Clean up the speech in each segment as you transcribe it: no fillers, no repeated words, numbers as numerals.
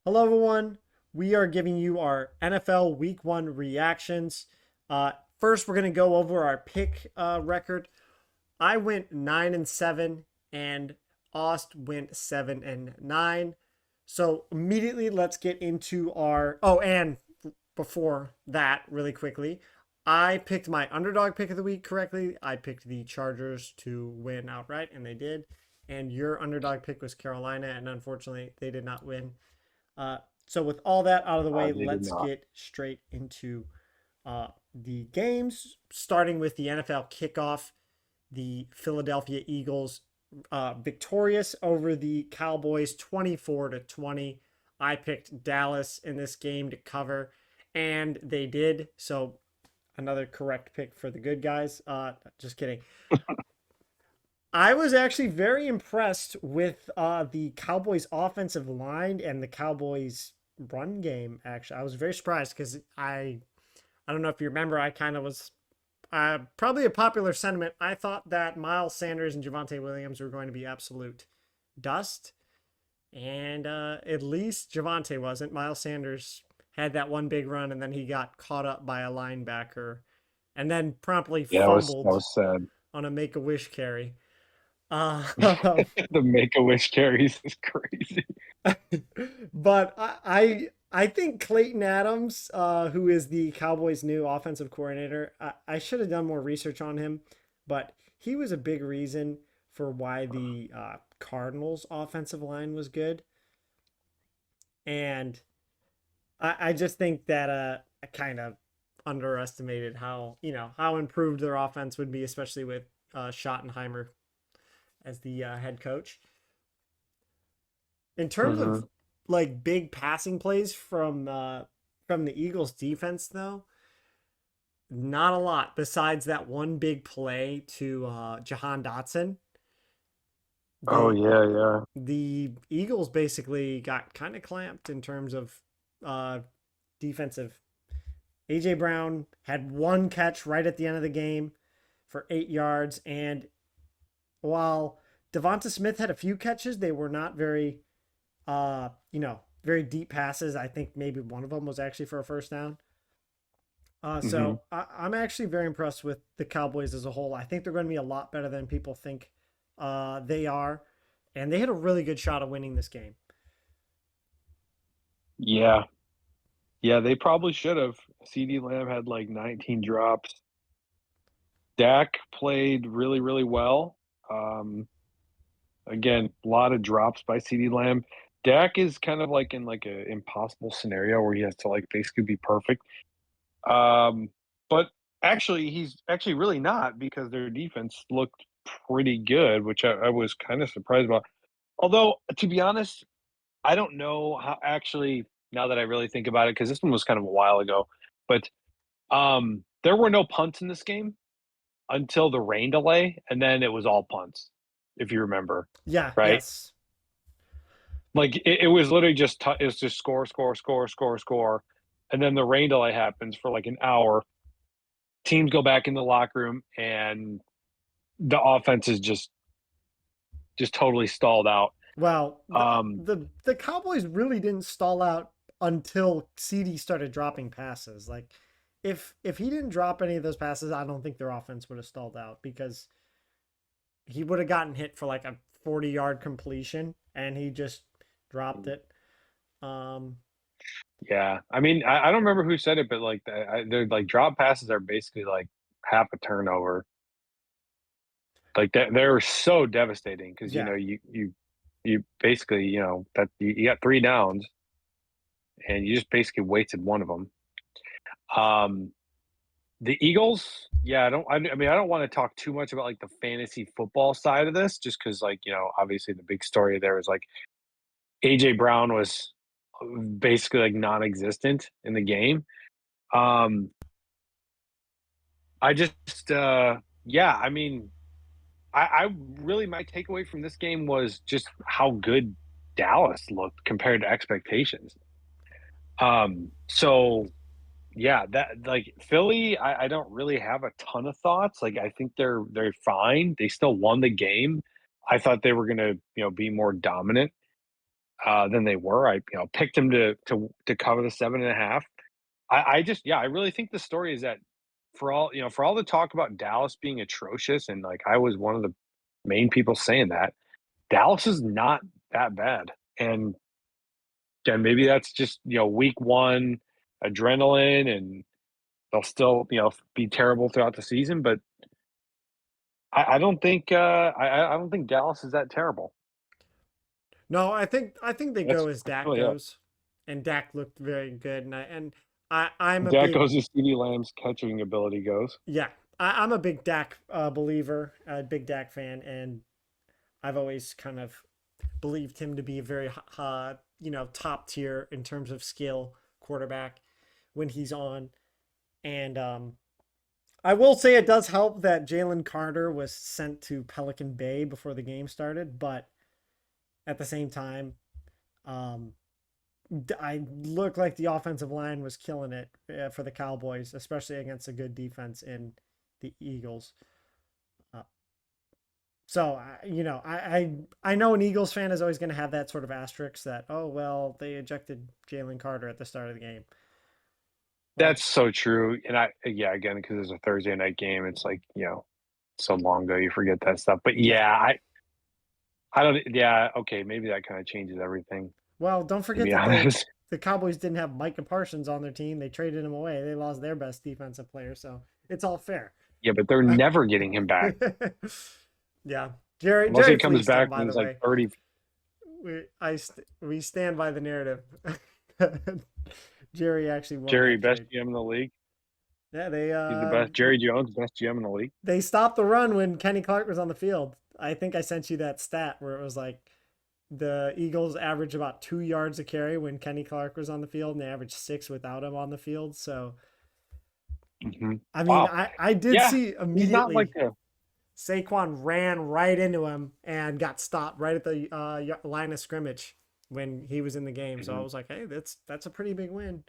Hello, everyone. We are giving you our NFL Week 1 reactions. First, we're going to go over our pick record. I went 9-7, and Ost went 7-9. So, immediately, let's get into our. Oh, and before that, really quickly, I picked my underdog pick of the week correctly. I picked the Chargers to win outright, and they did. And your underdog pick was Carolina, and unfortunately, they did not win. Uh, so with all that out of the way, They did let's not. get straight into the games, starting with the NFL kickoff. The Philadelphia Eagles victorious over the Cowboys 24-20. I picked Dallas in this game to cover, and they did. So another correct pick for the good guys. Just kidding. I was actually very impressed with the Cowboys' offensive line and the Cowboys' run game. Actually, I was very surprised because I don't know if you remember, I kind of was probably a popular sentiment. I thought that Miles Sanders and Javonte Williams were going to be absolute dust, and at least Javonte wasn't. Miles Sanders had that one big run, and then he got caught up by a linebacker, and then promptly Yeah, that fumbled was sad. on a Make a Wish carry. Uh, The Make-A-Wish carries is crazy. but I think Clayton Adams, who is the Cowboys' new offensive coordinator, I should have done more research on him, but he was a big reason for why the Cardinals' offensive line was good, and I just think that I kind of underestimated how how improved their offense would be, especially with Schottenheimer as the head coach. In terms of hmm like big passing plays from the Eagles defense though, not a lot besides that one big play to Jahan Dotson. Oh The yeah, yeah. the Eagles basically got kind of clamped in terms of uh defensive. AJ Brown had one catch right at the end of the game for 8 yards, and while Devonta Smith had a few catches, they were not very very deep passes. I think maybe one of them was actually for a first down. hmm I'm actually very impressed with the Cowboys as a whole. I think they're going to be a lot better than people think they are, and they had a really good shot of winning this game. Yeah, yeah. They probably should have. CD Lamb had like 19 drops. Dak played really, really well. Um, Again, a lot of drops by CD Lamb. Dak is kind of like in like a impossible scenario where he has to like basically be perfect. But actually, he's actually really not because their defense looked pretty good, which I was kind of surprised about. Although, to be honest, I don't know how actually, now that I really think about it, because this one was kind of a while ago, but there were no punts in this game until the rain delay, and then it was all punts, if you remember, Yeah, right? yes. Like it was literally just it was just score, score, score, score, score, and then the rain delay happens for like an hour. Teams go back in the locker room, and the offense is just totally stalled out. Well, Um, the Cowboys really didn't stall out until CD started dropping passes. Like if he didn't drop any of those passes, I don't think their offense would have stalled out because he would have gotten hit for like a 40-yard completion and he just dropped it. Um, yeah, I mean, I don't remember who said it, but like they're like drop passes are basically like half a turnover. Like that, they're so devastating because yeah. you basically that you got three downs and you just basically wasted one of them. Um, the Eagles, yeah, I mean, I don't want to talk too much about like the fantasy football side of this, just because like obviously the big story there is like AJ Brown was basically like non-existent in the game. Um, I just yeah, I mean, I really my takeaway from this game was just how good Dallas looked compared to expectations. So yeah, that like Philly, I don't really have a ton of thoughts. Like I think they're fine. They still won the game. I thought they were gonna, be more dominant. than they were. I picked him to cover the 7.5. I just I really think the story is that for all the talk about Dallas being atrocious, and like I was one of the main people saying that, Dallas is not that bad. And again, maybe that's just week one adrenaline, and they'll still be terrible throughout the season. But I don't think I don't think Dallas is that terrible. No, I think they go as That's Dak really it. goes, and Dak looked very good, I'm a Dak big goes as CeeDee Lamb's catching ability goes. yeah, I'm a big Dak believer, a big Dak fan, and I've always kind of believed him to be a very top tier in terms of skill quarterback when he's on. And I will say it does help that Jalen Carter was sent to Pelican Bay before the game started, but at the same time, um, I look like the offensive line was killing it for the Cowboys, especially against a good defense in the Eagles. Uh, so I know an Eagles fan is always going to have that sort of asterisk that, oh well, they ejected Jalen Carter at the start of the game. Well, That's so true. And again, because it's a Thursday night game, it's like, so long ago you forget that stuff. But yeah. I don't okay, maybe that kind of changes everything, Well, don't to forget be that honest. the Cowboys didn't have Micah Parsons on their team. They traded him away. They lost their best defensive player, so it's all fair. Yeah, but they're never getting him back Yeah, Jerry unless he Jerry comes fleeced them. back By when the he's like way, 30. we stand by the narrative. Jerry actually won Jerry, that best trade. GM in the league. Yeah, He's the best. Jerry Jones, best GM in the league. they stopped the run when Kenny Clark was on the field. I think I sent you that stat where it was like the Eagles averaged about 2 yards a carry when Kenny Clark was on the field, and they averaged 6 without him on the field. So, Hmm. I mean, Wow. I did Yeah, see he's not like immediately a. Saquon ran right into him and got stopped right at the line of scrimmage when he was in the game. So I Mhm. was like, hey, that's a pretty big win.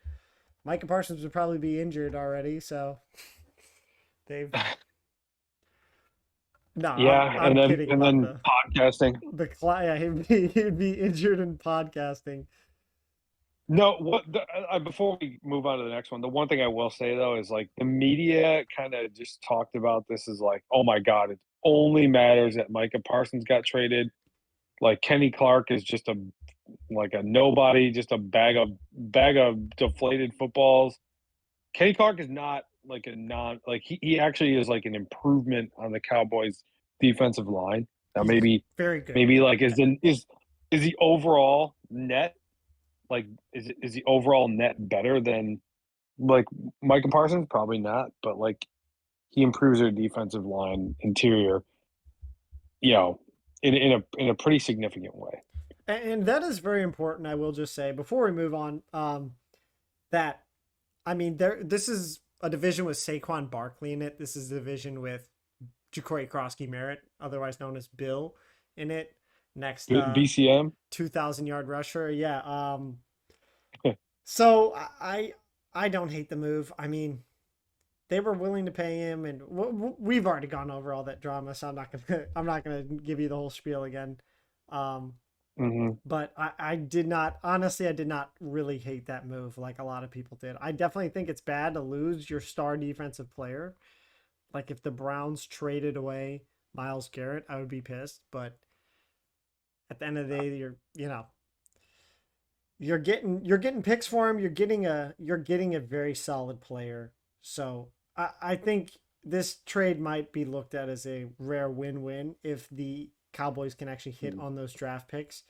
Micah Parsons would probably be injured already, so they've no, Yeah, I'm kidding and about then podcasting. yeah, he'd be injured in podcasting. No, before we move on to the next one, the one thing I will say though is like the media kind of just talked about this as like, oh my God, it only matters that Micah Parsons got traded. Like Kenny Clark is just a nobody, just a bag of deflated footballs. Kenny Clark is not like a non like he actually is like an improvement on the Cowboys defensive line. Now He's very good. maybe like is the overall net like is the overall net better than like Micah Parsons? Probably not, but like he improves their defensive line interior, you know, in a pretty significant way. And that is very important. I will just say before we move on, that I mean, this is a division with Saquon Barkley in it. This is a division with Ja'Cory Krosky Merritt, otherwise known as Bill, in it. Next, BCM. 2,000 yard rusher. Yeah. So I don't hate the move. I mean, they were willing to pay him, and we've already gone over all that drama, so I'm not gonna give you the whole spiel again. Um, Hmm. but I did not honestly I did not really hate that move like a lot of people did. I definitely think it's bad to lose your star defensive player. Like if the Browns traded away Myles Garrett, I would be pissed. But at the end of the day, you're getting picks for him. You're getting a very solid player. So I think this trade might be looked at as a rare win-win if the Cowboys can actually hit on those draft picks,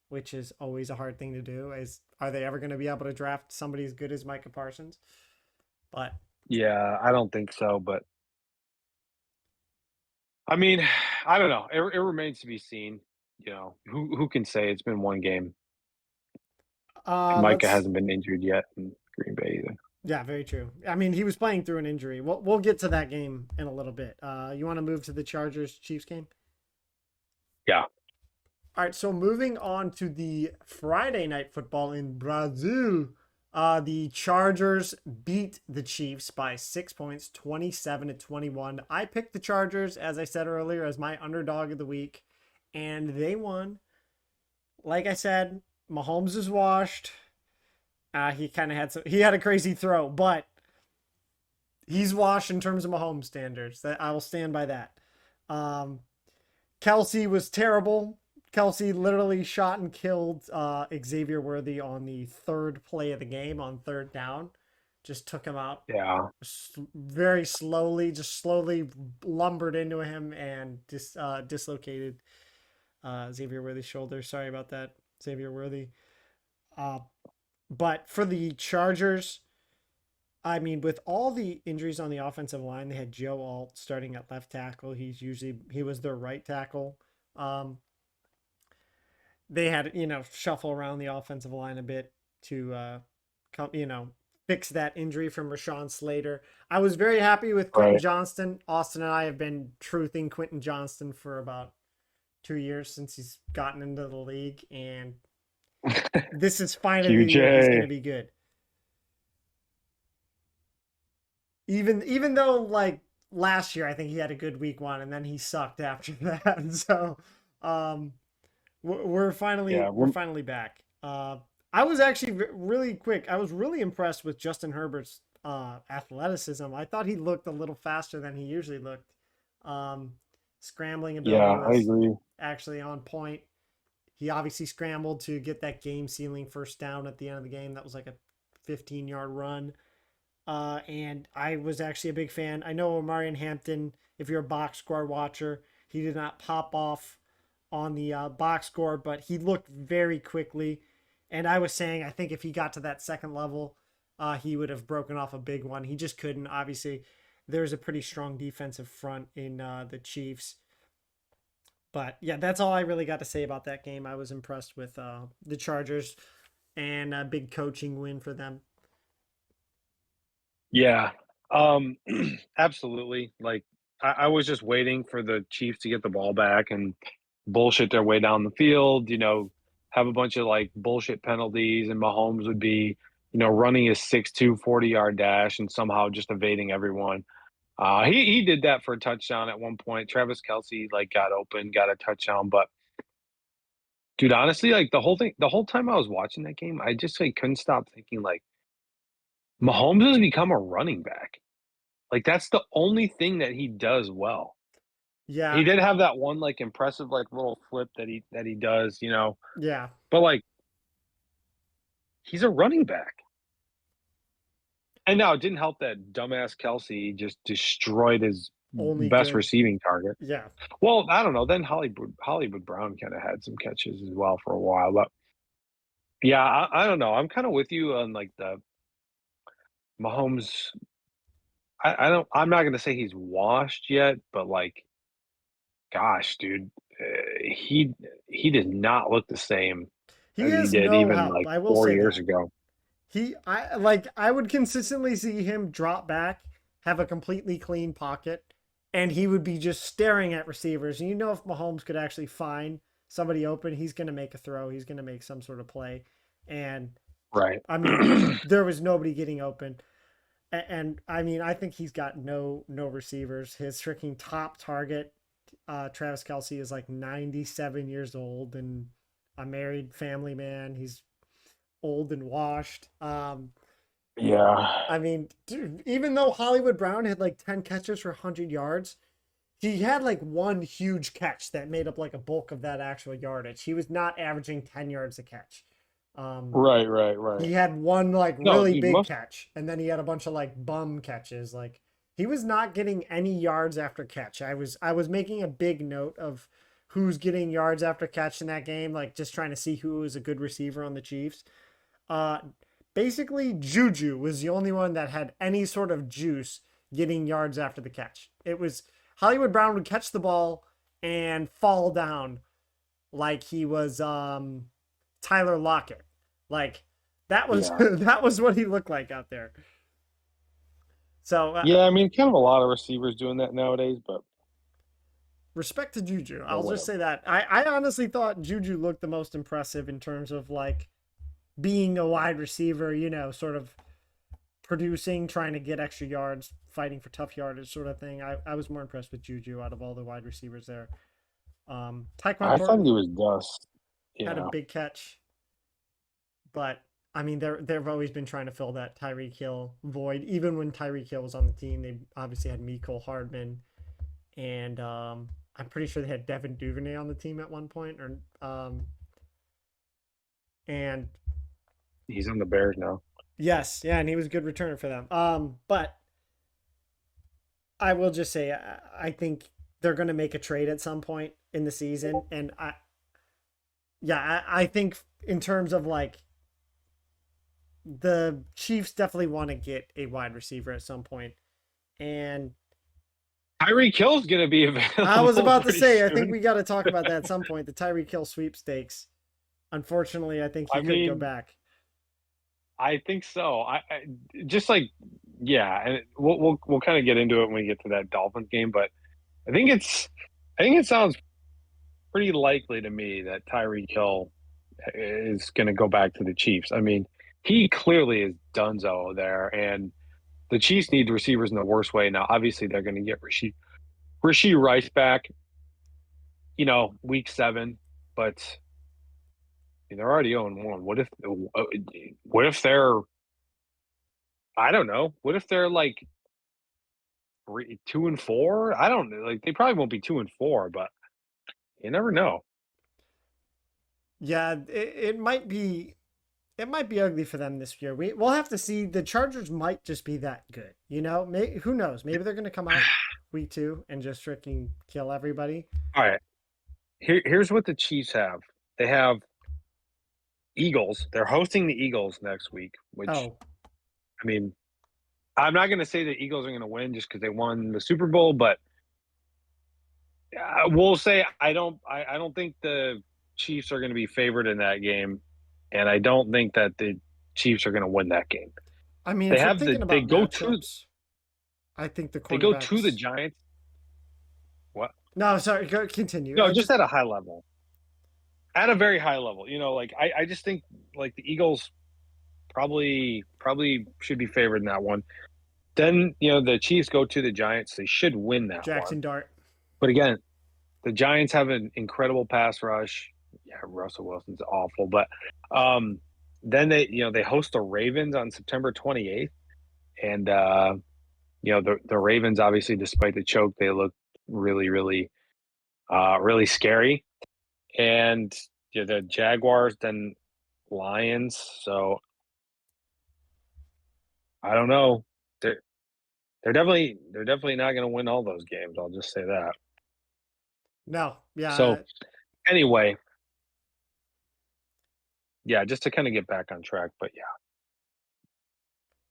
which is always a hard thing to do. Is are they ever going to be able to draft somebody as good as Micah Parsons? But Yeah, I don't think so, but I mean, I don't know. It remains to be seen. Who can say it's been one game? And Micah let's hasn't been injured yet in Green Bay either. yeah, very true. I mean, he was playing through an injury. We'll get to that game in a little bit. You want to move to the Chargers Chiefs game? Yeah. All right, so moving on to the Friday night football in Brazil. The Chargers beat the Chiefs by 6 points, 27-21. I picked the Chargers, as I said earlier, as my underdog of the week, and they won. Like I said, Mahomes is washed. He kind of he had a crazy throw, but he's washed in terms of Mahomes standards. That I will stand by that. Um, Kelsey was terrible. Kelsey literally shot and killed Xavier Worthy on the third play of the game on third down. Just took him out Yeah. very slowly, just slowly lumbered into him and dislocated Xavier Worthy's shoulder. Sorry about that, Xavier Worthy. Uh, but for the Chargers, I mean, with all the injuries on the offensive line, they had Joe Alt starting at left tackle. He was their right tackle. Um, they had shuffle around the offensive line a bit to fix that injury from Rashawn Slater. I was very happy with Quentin Right. Johnston. Austin and I have been truthing Quentin Johnston for about 2 years since he's gotten into the league, and this is finally the year he's going to QJ. be good. Even though like last year, I think he had a good week one, and then he sucked after that. So um, we're finally Yeah. we're finally back. I was actually really quick. I was really impressed with Justin Herbert's athleticism. I thought he looked a little faster than he usually looked. Um, Scrambling ability Yeah, I was agree. actually on point. He obviously scrambled to get that game sealing first down at the end of the game. That was like a 15-yard run. And I was actually a big fan. I know Omarion Hampton, if you're a box score watcher, he did not pop off on the box score, but he looked very quickly. And I was saying, I think if he got to that second level, he would have broken off a big one. He just couldn't. Obviously, there's a pretty strong defensive front in the Chiefs. But yeah, that's all I really got to say about that game. I was impressed with the Chargers and a big coaching win for them. Yeah. Absolutely. Like I was just waiting for the Chiefs to get the ball back and bullshit their way down the field, have a bunch of like bullshit penalties, and Mahomes would be, running his 6'2", 40-yard dash and somehow just evading everyone. He did that for a touchdown at one point. Travis Kelsey like got open, got a touchdown, but dude, honestly, like the whole time I was watching that game, I just like couldn't stop thinking like Mahomes has become a running back. Like that's the only thing that he does well. He Yeah, did have that one like impressive like little flip that he does, yeah, but like he's a running back. And now it didn't help that dumbass Kelsey just destroyed his only best good. receiving target. Yeah, Well, I don't know. Then Hollywood Brown kind of had some catches as well for a while, but yeah, I don't know. I'm kind of with you on like the Mahomes. I don't. I'm not gonna say he's washed yet, but like, gosh, dude, he did not look the same he as he has did no even help. like I will 4 years say that. ago. I would consistently see him drop back, have a completely clean pocket, and he would be just staring at receivers. And if Mahomes could actually find somebody open, he's going to make a throw. He's going to make some sort of play. And Right. I mean, there was nobody getting open. And I mean, I think he's got no receivers. His freaking top target, Travis Kelsey, is like 97 years old and a married family man. He's old and washed. Yeah. I mean, dude, even though Hollywood Brown had like 10 catches for 100 yards, he had like one huge catch that made up like a bulk of that actual yardage. He was not averaging 10 yards a catch. Um, Right. Right. Right. he had one like No, really dude. big Most. catch, and then he had a bunch of like bum catches. Like he was not getting any yards after catch. I was making a big note of who's getting yards after catch in that game, like just trying to see who was a good receiver on the Chiefs. Uh, Basically, Juju was the only one that had any sort of juice getting yards after the catch. It was Hollywood Brown would catch the ball and fall down like he was Tyler Lockett. Like that was Yeah. that was what he looked like out there. So Yeah. I mean, kind of a lot of receivers doing that nowadays, but respect to Juju. I'll just whatever. say that I honestly thought Juju looked the most impressive in terms of like being a wide receiver. Sort of producing, trying to get extra yards, fighting for tough yardage, sort of thing. I was more impressed with Juju out of all the wide receivers there. Tyquan I thought Thornton he was dust. had a Yeah. big catch. but I mean, they've always been trying to fill that Tyreek Hill void. Even when Tyreek Hill was on the team, they obviously had Mecole Hardman, and I'm pretty sure they had Devin Duvernay on the team at one point, or and He's on the Bears now. yes, yeah, and he was a good returner for them. But I will just say, I think they're going to make a trade at some point in the season, and yeah, I think in terms of like the Chiefs definitely want to get a wide receiver at some point, and Tyreek Hill's going to be I was available about to pretty say, I think soon. we got to talk about that at some point. The Tyreek Hill sweepstakes. Unfortunately, I think he I could go mean, back. I think so. I just like, yeah, and we'll kind of get into it when we get to that Dolphins game, but I think it's I think it sounds pretty likely to me that Tyreek Hill is going to go back to the Chiefs. I mean, he clearly is donezo there, and the Chiefs need receivers in the worst way. Now, obviously, they're going to get Rashee Rice back, week 7, but they're already 0-1. What if they're I don't know. What if they're like 2-4? I don't know. Like they probably won't be 2-4, but you never know. Yeah, it might be ugly for them this year. We'll have to see. The Chargers might just be that good. Who knows? Maybe they're going to come out week 2 and just freaking kill everybody. All right. Here's what the Chiefs have. They have Eagles. They're hosting the Eagles next week, which Oh, I mean, I'm not going to say the Eagles are going to win just because they won the Super Bowl, but we'll say I don't think the Chiefs are going to be favored in that game, and I don't think that the Chiefs are going to win that game. I mean, They if we're have thinking they about go to matchups, I think the they go to the quarterbacks. Giants. What? No, sorry. Continue. No, just at a high level. At a very high level. Like I just think like the Eagles probably should be favored in that one. Then, the Chiefs go to the Giants. They should win that one. Jackson Dart. But again, the Giants have an incredible pass rush. Yeah, Russell Wilson's awful, but then they host the Ravens on September 28th, and the Ravens obviously, despite the choke, they look really really scary, and the Jaguars then Lions. So I don't know. They're definitely not going to win all those games. I'll just say that. No, So yeah, anyway, yeah, just to kind of get back on track, but yeah,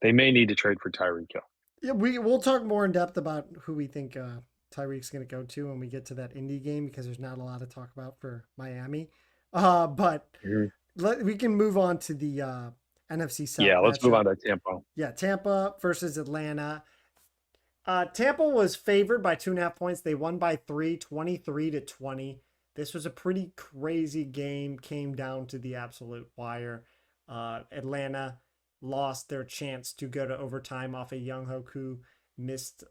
they may need to trade for Tyreek Hill. yeah. We'll talk more in depth about who we think Tyreek's going to go to when we get to that Indy game because there's not a lot to talk about for Miami. But Mhm. we can move on to the NFC Yeah, South let's move matchup. on to Tampa. Yeah, Tampa versus Atlanta. Tampa was favored by 2.5 points. They won by 3, 23-20. This was a pretty crazy game. Came down to the absolute wire. Atlanta lost their chance to go to overtime off a Young Hoku missed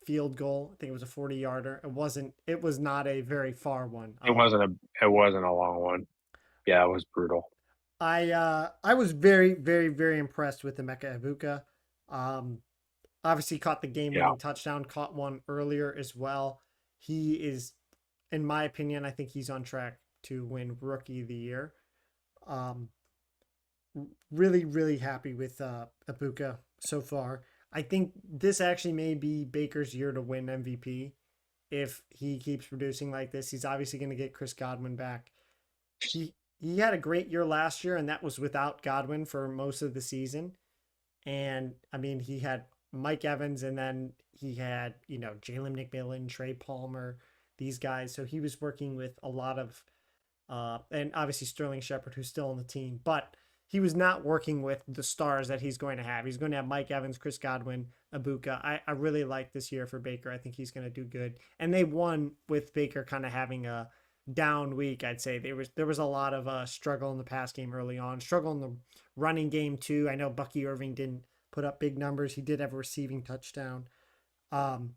field goal. I think it was a 40-yarder. It wasn't. It was not a very far one. It wasn't a long one. Yeah, it was brutal. I was very very very impressed with Emeka Egbuka. Um, Obviously caught the game Yeah. winning touchdown, caught one earlier as well. He is, in my opinion, I think he's on track to win Rookie of the Year. Um, really, really happy with Ibuka so far. I think this actually may be Baker's year to win MVP if he keeps producing like this. He's obviously going to get Chris Godwin back. He had a great year last year, and that was without Godwin for most of the season. And I mean, he had Mike Evans, and then he had, Jalen McMillan, Trey Palmer, these guys. So he was working with a lot of, and obviously Sterling Shepard, who's still on the team, but he was not working with the stars that he's going to have. He's going to have Mike Evans, Chris Godwin, Abuka. I really like this year for Baker. I think he's going to do good. And they won with Baker kind of having a down week. I'd say there was a lot of struggle in the pass game early on, struggle in the running game too. I know Bucky Irving didn't put up big numbers. He did have a receiving touchdown. Um,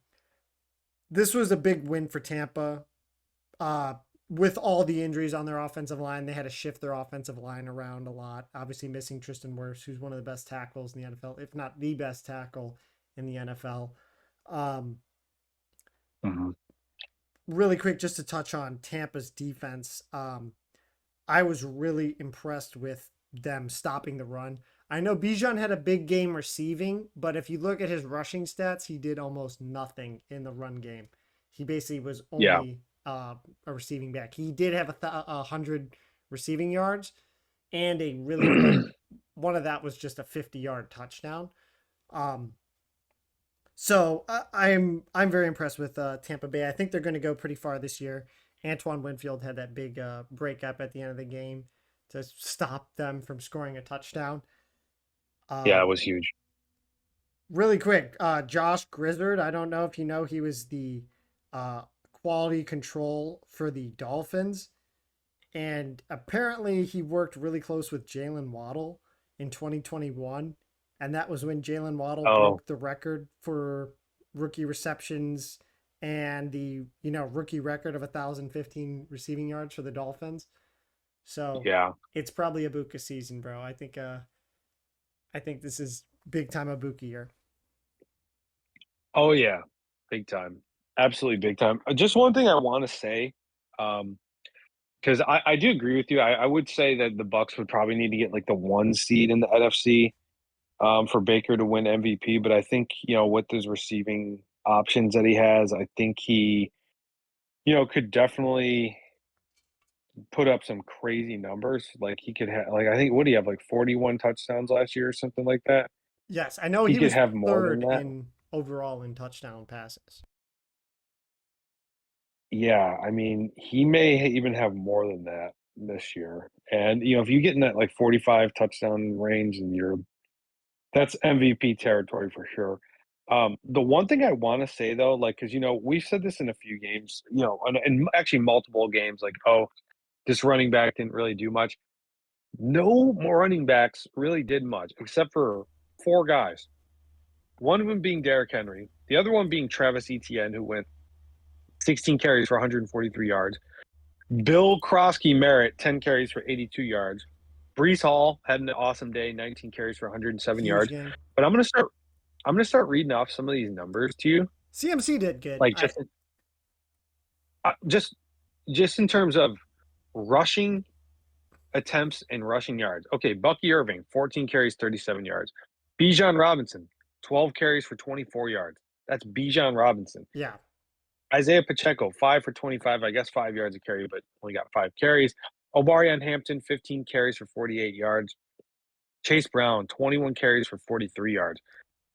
this was a big win for Tampa. with all the injuries on their offensive line, they had to shift their offensive line around a lot. Obviously, missing Tristan Wirfs, who's one of the best tackles in the NFL, if not the best tackle in the NFL. Um, Mm-hmm. Really quick, just to touch on Tampa's defense. I was really impressed with them stopping the run. I know Bijan had a big game receiving, but if you look at his rushing stats, he did almost nothing in the run game. He basically was Yeah. only a receiving back. He did have a hundred receiving yards, and but one of that was just a 50-yard touchdown. Um, so I'm very impressed with Tampa Bay. I think they're going to go pretty far this year. Antoine Winfield had that big breakup at the end of the game to stop them from scoring a touchdown. Yeah, it Um, was huge. Really quick, Josh Grizzard. I don't know if you know, he was the uh, quality control for the Dolphins, and apparently he worked really close with Jalen Waddle in 2021, and that was when Jalen Waddle Oh, broke the record for rookie receptions and the rookie record of 1,015 receiving yards for the Dolphins. So yeah. it's probably a Buka season, bro. I think this is big time Abuka year. Oh, yeah. Big time. Absolutely big time. Just one thing I want to say, because I do agree with you. I would say that the Bucks would probably need to get like the 1 seed in the NFC for Baker to win MVP. But I think, with his receiving options that he has, I think he, could definitely put up some crazy numbers. Like he could have, like, I think, what do you have, like 41 touchdowns last year or something like that? Yes, I know He he could was have more than third that. in overall in touchdown passes. Yeah, I mean, he may even have more than that this year. And, if you get in that like 45 touchdown range and that's MVP territory for sure. The one thing I want to say though, like, because, we've said this in a few games, and actually multiple games, like, oh, this running back didn't really do much. No more running backs really did much except for four guys. One of them being Derrick Henry, the other one being Travis Etienne, who went 16 carries for 143 yards. Bill Krosky Merritt, 10 carries for 82 yards. Brees Hall had an awesome day, 19 carries for 107 Huge yards. game. But I'm gonna start reading off some of these numbers to you, CMC did good. like just just in terms of rushing attempts and rushing yards. Okay, Bucky Irving, 14 carries, 37 yards. Bijan Robinson, 12 carries for 24 yards. That's Bijan Robinson. Yeah, Isaiah Pacheco, 5 for 25, I guess 5 yards a carry, but only got 5 carries. Obarian Hampton, 15 carries for 48 yards. Chase Brown, 21 carries for 43 yards.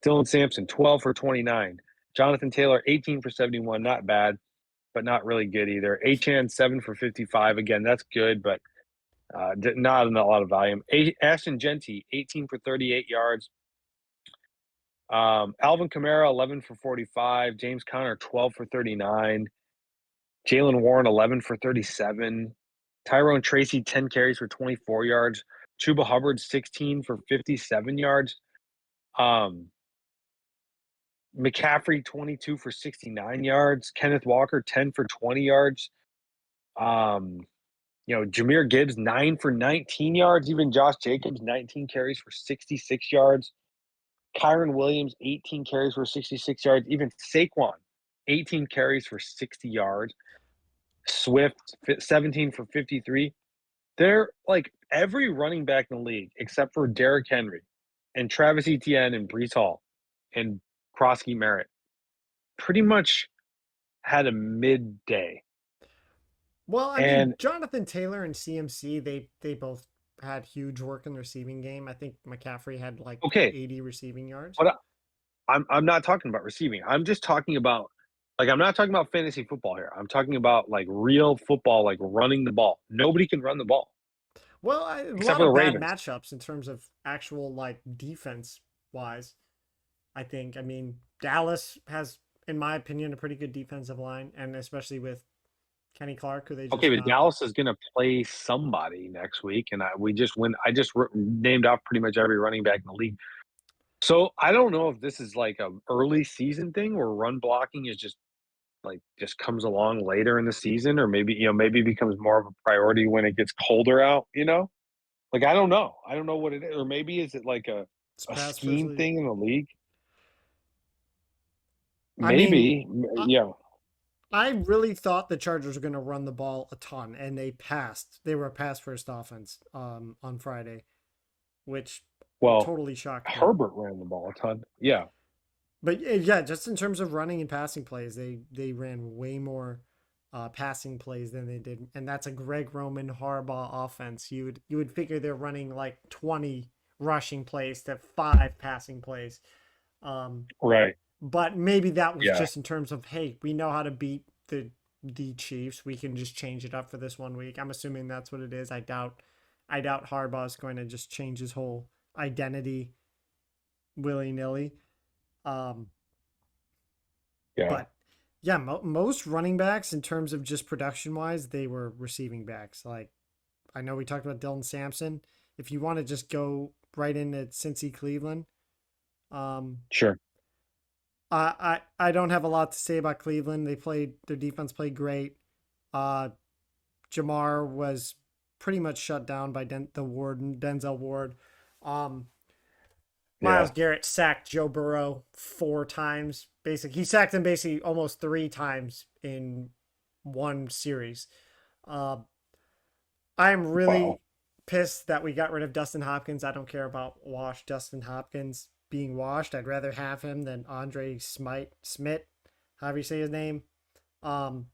Dylan Sampson, 12 for 29. Jonathan Taylor, 18 for 71, not bad, but not really good either. Achan, 7 for 55. Again, that's good, but not in a lot of volume. Ashton Genty, 18 for 38 yards. Alvin Kamara, 11 for 45. James Conner, 12 for 39. Jalen Warren, 11 for 37. Tyrone Tracy, 10 carries for 24 yards. Chuba Hubbard, 16 for 57 yards. Um, McCaffrey, 22 for 69 yards. Kenneth Walker, 10 for 20 yards. Um, Jahmyr Gibbs, 9 for 19 yards. Even Josh Jacobs, 19 carries for 66 yards. Kyron Williams, 18 carries for 66 yards. Even Saquon, 18 carries for 60 yards. Swift, 17 for 53. They're like every running back in the league except for Derrick Henry and Travis Etienne and Brees Hall and Krosky Merritt pretty much had a midday. well, I mean, And Jonathan Taylor and CMC, they both had huge work in the receiving game. I think McCaffrey had like okay, 80 receiving yards. but I'm not talking about receiving. I'm just talking about, like, I'm not talking about fantasy football here. I'm talking about like real football, like running the ball. Nobody can run the ball Well, a except lot for the of bad Ravens. matchups in terms of actual like defense wise. I think. I mean, Dallas has, in my opinion, a pretty good defensive line, and especially with Kenny Clark, who they Okay, just but got. Dallas is going to play somebody next week, and we just win. I just named off pretty much every running back in the league. So I don't know if this is like a early season thing where run blocking is just like just comes along later in the season, or maybe becomes more of a priority when it gets colder out. Like I don't know what it is, or maybe is it like a It's a pass first scheme league. thing in the league? I mean, Maybe, I, yeah. I really thought the Chargers were going to run the ball a ton, and they passed. They were a pass first offense on Friday, which Well, totally shocked me. Herbert ran the ball a ton. Yeah, But yeah, just in terms of running and passing plays, they ran way more passing plays than they did, and that's a Greg Roman Harbaugh offense. You would figure they're running like 20 rushing plays to 5 passing plays. Um, right. but maybe that was Yeah, just in terms of, hey, we know how to beat the Chiefs. We can just change it up for this one week. I'm assuming that's what it is. I doubt Harbaugh is going to just change his whole identity willy nilly. Um, yeah. but yeah, most running backs in terms of just production wise, they were receiving backs. Like I know we talked about Dylan Sampson. If you want to just go right into Cincy Cleveland, um, Sure. I don't have a lot to say about Cleveland. Their defense played great. Uh, Jamar was pretty much shut down by the Warden Denzel Ward. Um, Miles Yeah. Garrett sacked Joe Burrow 4 times. Basically, he sacked him basically almost 3 times in one series. Uh, I'm Wow. really pissed that we got rid of Dustin Hopkins. I don't care about washed Dustin Hopkins being washed. I'd rather have him than Andre Smith, however you say his name. Um,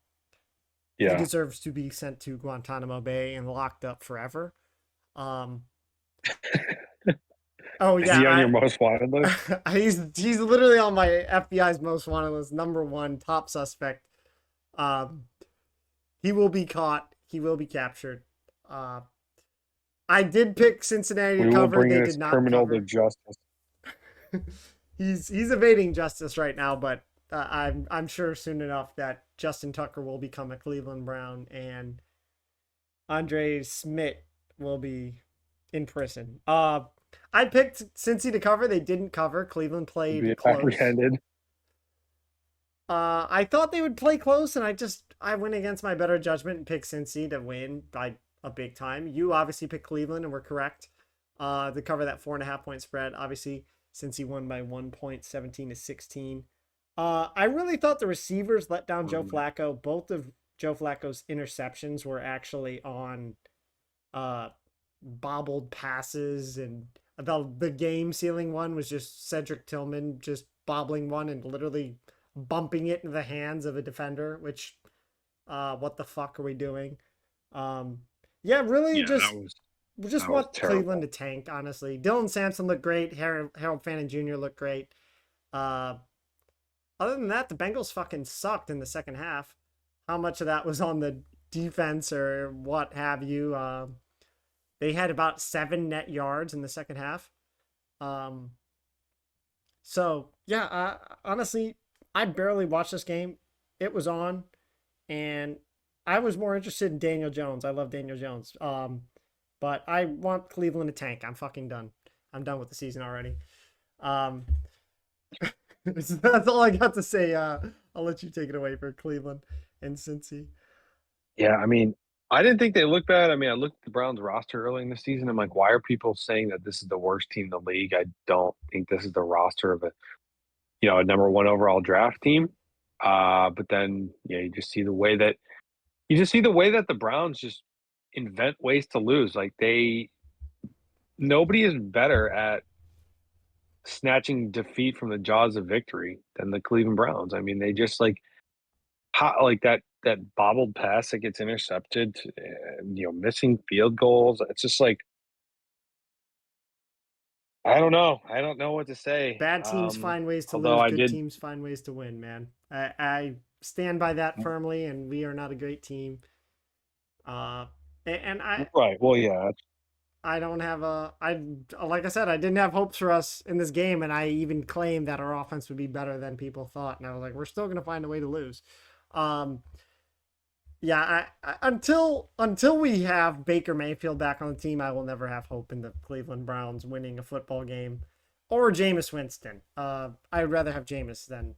he Yeah. deserves to be sent to Guantanamo Bay and locked up forever. Um, oh Is he on your yeah, most wanted list? he's literally on my FBI's most wanted list, number one top suspect. Um, he will be caught. He will be captured. Uh, I did pick Cincinnati to We will cover. bring They this did not criminal to cover. justice. He's evading justice right now, but I'm sure soon enough that Justin Tucker will become a Cleveland Brown and Andre Smith will be in prison. I picked Cincy to cover. They didn't cover. Cleveland To be played close. apprehended. I thought they would play close, and I went against my better judgment and picked Cincy to win by a big time. You obviously picked Cleveland and were correct. To cover that 4.5 point spread. Obviously, Cincy won by 1 point, 17-16. I really thought the receivers let down Joe Flacco. Both of Joe Flacco's interceptions were actually on uh bobbled passes, and the game sealing one was just Cedric Tillman just bobbling one and literally bumping it into the hands of a defender, which what the fuck are we doing? Yeah, really Yeah, just that was want Cleveland terrible. to tank, honestly. Dylan Sampson looked great, Harold Fannin Jr. looked great. Uh Other than that, the Bengals fucking sucked in the second half. How much of that was on the defense or what have you? They had about 7 net yards in the second half. Um, so yeah, honestly, I barely watched this game. It was on, and I was more interested in Daniel Jones. I love Daniel Jones. But I want Cleveland to tank. I'm fucking done. I'm done with the season already. Um, that's all I got to say. I'll let you take it away for Cleveland and Cincy. Yeah, I mean, I didn't think they looked bad. I mean, I looked at the Browns roster early in the season. I'm like, why are people saying that this is the worst team in the league? I don't think this is the roster of a number one overall draft team. But then yeah, you just see the way that the Browns just invent ways to lose. Like nobody is better at snatching defeat from the jaws of victory than the Cleveland Browns. I mean, they just like that bobbled pass that gets intercepted, and, missing field goals. It's just like I don't know. I don't know what to say. Bad teams find ways to Although lose. I Good did teams find ways to win, man. I stand by that firmly, and we are not a great team. Uh, and right. Well, yeah, I don't have like I said, I didn't have hopes for us in this game, and I even claimed that our offense would be better than people thought, and I was like, we're still gonna find a way to lose. Um, yeah, until we have Baker Mayfield back on the team, I will never have hope in the Cleveland Browns winning a football game or Jameis Winston. I'd rather have Jameis than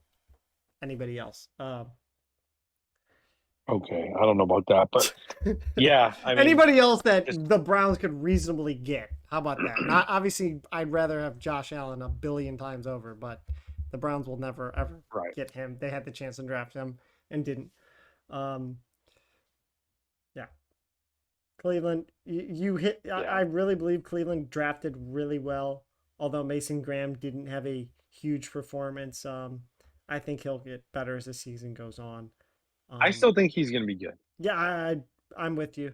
anybody else. Okay, I don't know about that, but yeah, I mean, Anybody else that just the Browns could reasonably get? How about that? Not obviously, I'd rather have Josh Allen a billion times over, but the Browns will never ever right. get him. They had the chance to draft him and didn't. Um, yeah, Cleveland, you hit. Yeah. I really believe Cleveland drafted really well. Although Mason Graham didn't have a huge performance, I think he'll get better as the season goes on. I Um, still think he's going to be good. yeah, I'm with you.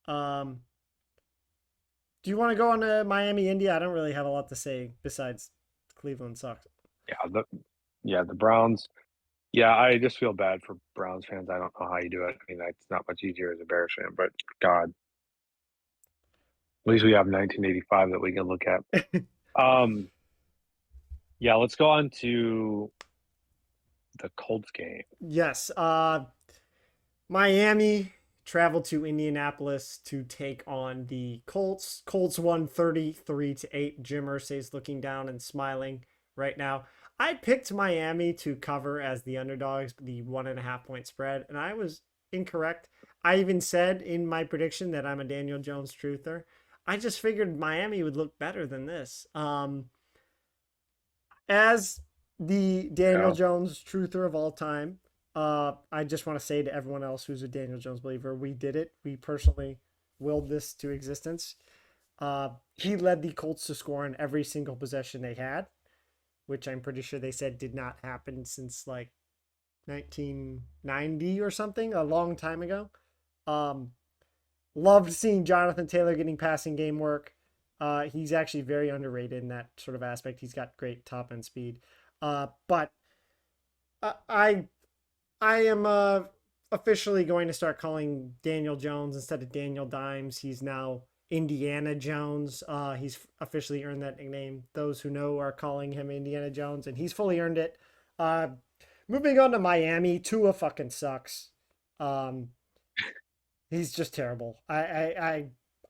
Um, do you want to go on to Miami, India? I don't really have a lot to say besides Cleveland sucks. Yeah, the Browns. Yeah, I just feel bad for Browns fans. I don't know how you do it. I mean, it's not much easier as a Bears fan, but God, at least we have 1985 that we can look at. Um, yeah, let's go on to the Colts game. Yes. Miami traveled to Indianapolis to take on the Colts. Colts won 33-8. Jim Irsay's looking down and smiling right now. I picked Miami to cover as the underdogs, the 1.5 point spread, and I was incorrect. I even said in my prediction that I'm a Daniel Jones truther. I just figured Miami would look better than this. As the Daniel Yeah. Jones truther of all time, I just want to say to everyone else who's a Daniel Jones believer, we did it. We personally willed this to existence. He led the Colts to score on every single possession they had, which I'm pretty sure they said did not happen since like 1990 or something, a long time ago. Um, Loved seeing Jonathan Taylor getting passing game work. He's actually very underrated in that sort of aspect. He's got great top end speed. But I I am officially going to start calling Daniel Jones instead of Daniel Dimes. He's now Indiana Jones. He's officially earned that nickname. Those who know are calling him Indiana Jones, and he's fully earned it. Uh, Moving on to Miami, Tua fucking sucks. Um, he's just terrible.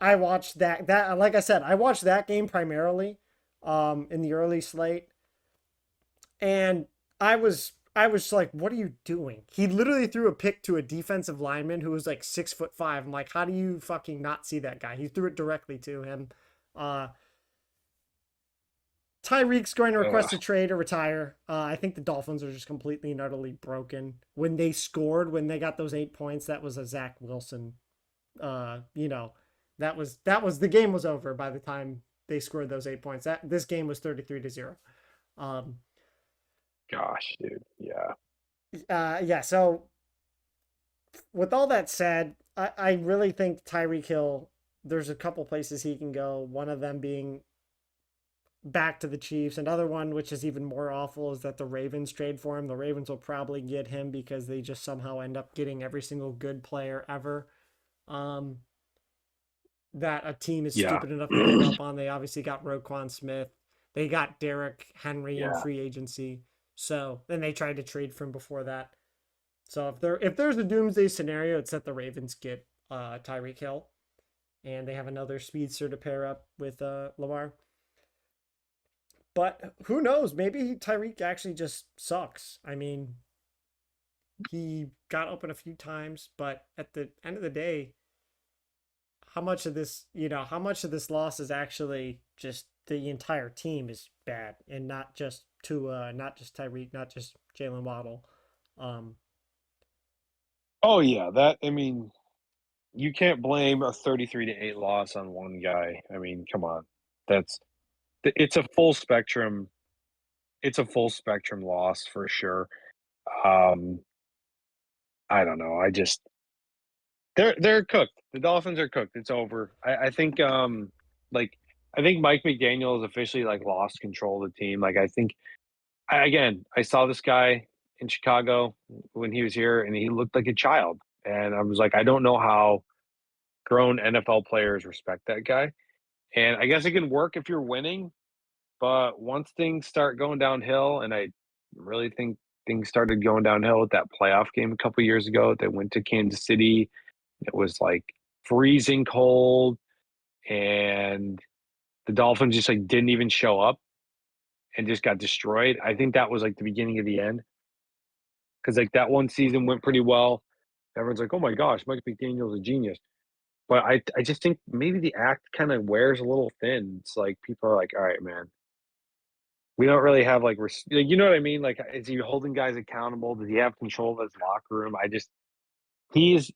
I watched that like I said, I watched that game primarily in the early slate, and I was like, what are you doing? He literally threw a pick to a defensive lineman who was like 6'5". I'm like, how do you fucking not see that guy? He threw it directly to him. Uh Tyreek's going to Ugh, request a trade or retire. I think the Dolphins are just completely and utterly broken. When they scored, when they got those 8 points, that was a Zach Wilson. You know, that was the game was over by the time they scored those 8 points. That this game was 33-0. Um, gosh, dude. Yeah. yeah. So with all that said, I really think Tyreek Hill. There's a couple places he can go. One of them being back to the Chiefs. Another one, which is even more awful, is that the Ravens trade for him. The Ravens will probably get him because they just somehow end up getting every single good player ever. Um, that a team is Yeah. stupid enough to give up on. They obviously got Roquan Smith. They got Derrick Henry in Yeah. free agency. So then they tried to trade for him before that. So if there's a doomsday scenario, it's that the Ravens get Tyreek Hill and they have another speedster to pair up with Lamar. But who knows? Maybe Tyreek actually just sucks. I mean, he got open a few times, but at the end of the day, how much of this loss is actually just the entire team is bad and not just not just Tyreek, not just Jalen Waddle. Um, Oh yeah, that I mean, you can't blame a 33-8 loss on one guy. I mean, come on. That's it's a full spectrum it's a full spectrum loss for sure. Um, I don't know. I just they're cooked. The Dolphins are cooked. It's over. I think like I think Mike McDaniel has officially like lost control of the team. Like I think again, I saw this guy in Chicago when he was here and he looked like a child. And I was like, I don't know how grown NFL players respect that guy. And I guess it can work if you're winning, but once things start going downhill, and I really think things started going downhill with that playoff game a couple years ago. They went to Kansas City. It was like freezing cold, and the Dolphins just like didn't even show up and just got destroyed. I think that was like the beginning of the end because like that one season went pretty well. Everyone's like, "Oh my gosh, Mike McDaniel's a genius." But I just think maybe the act kind of wears a little thin. It's like people are like, "All right, man, we don't really have like, you know what I mean? Like, is he holding guys accountable? Does he have control of his locker room?" He's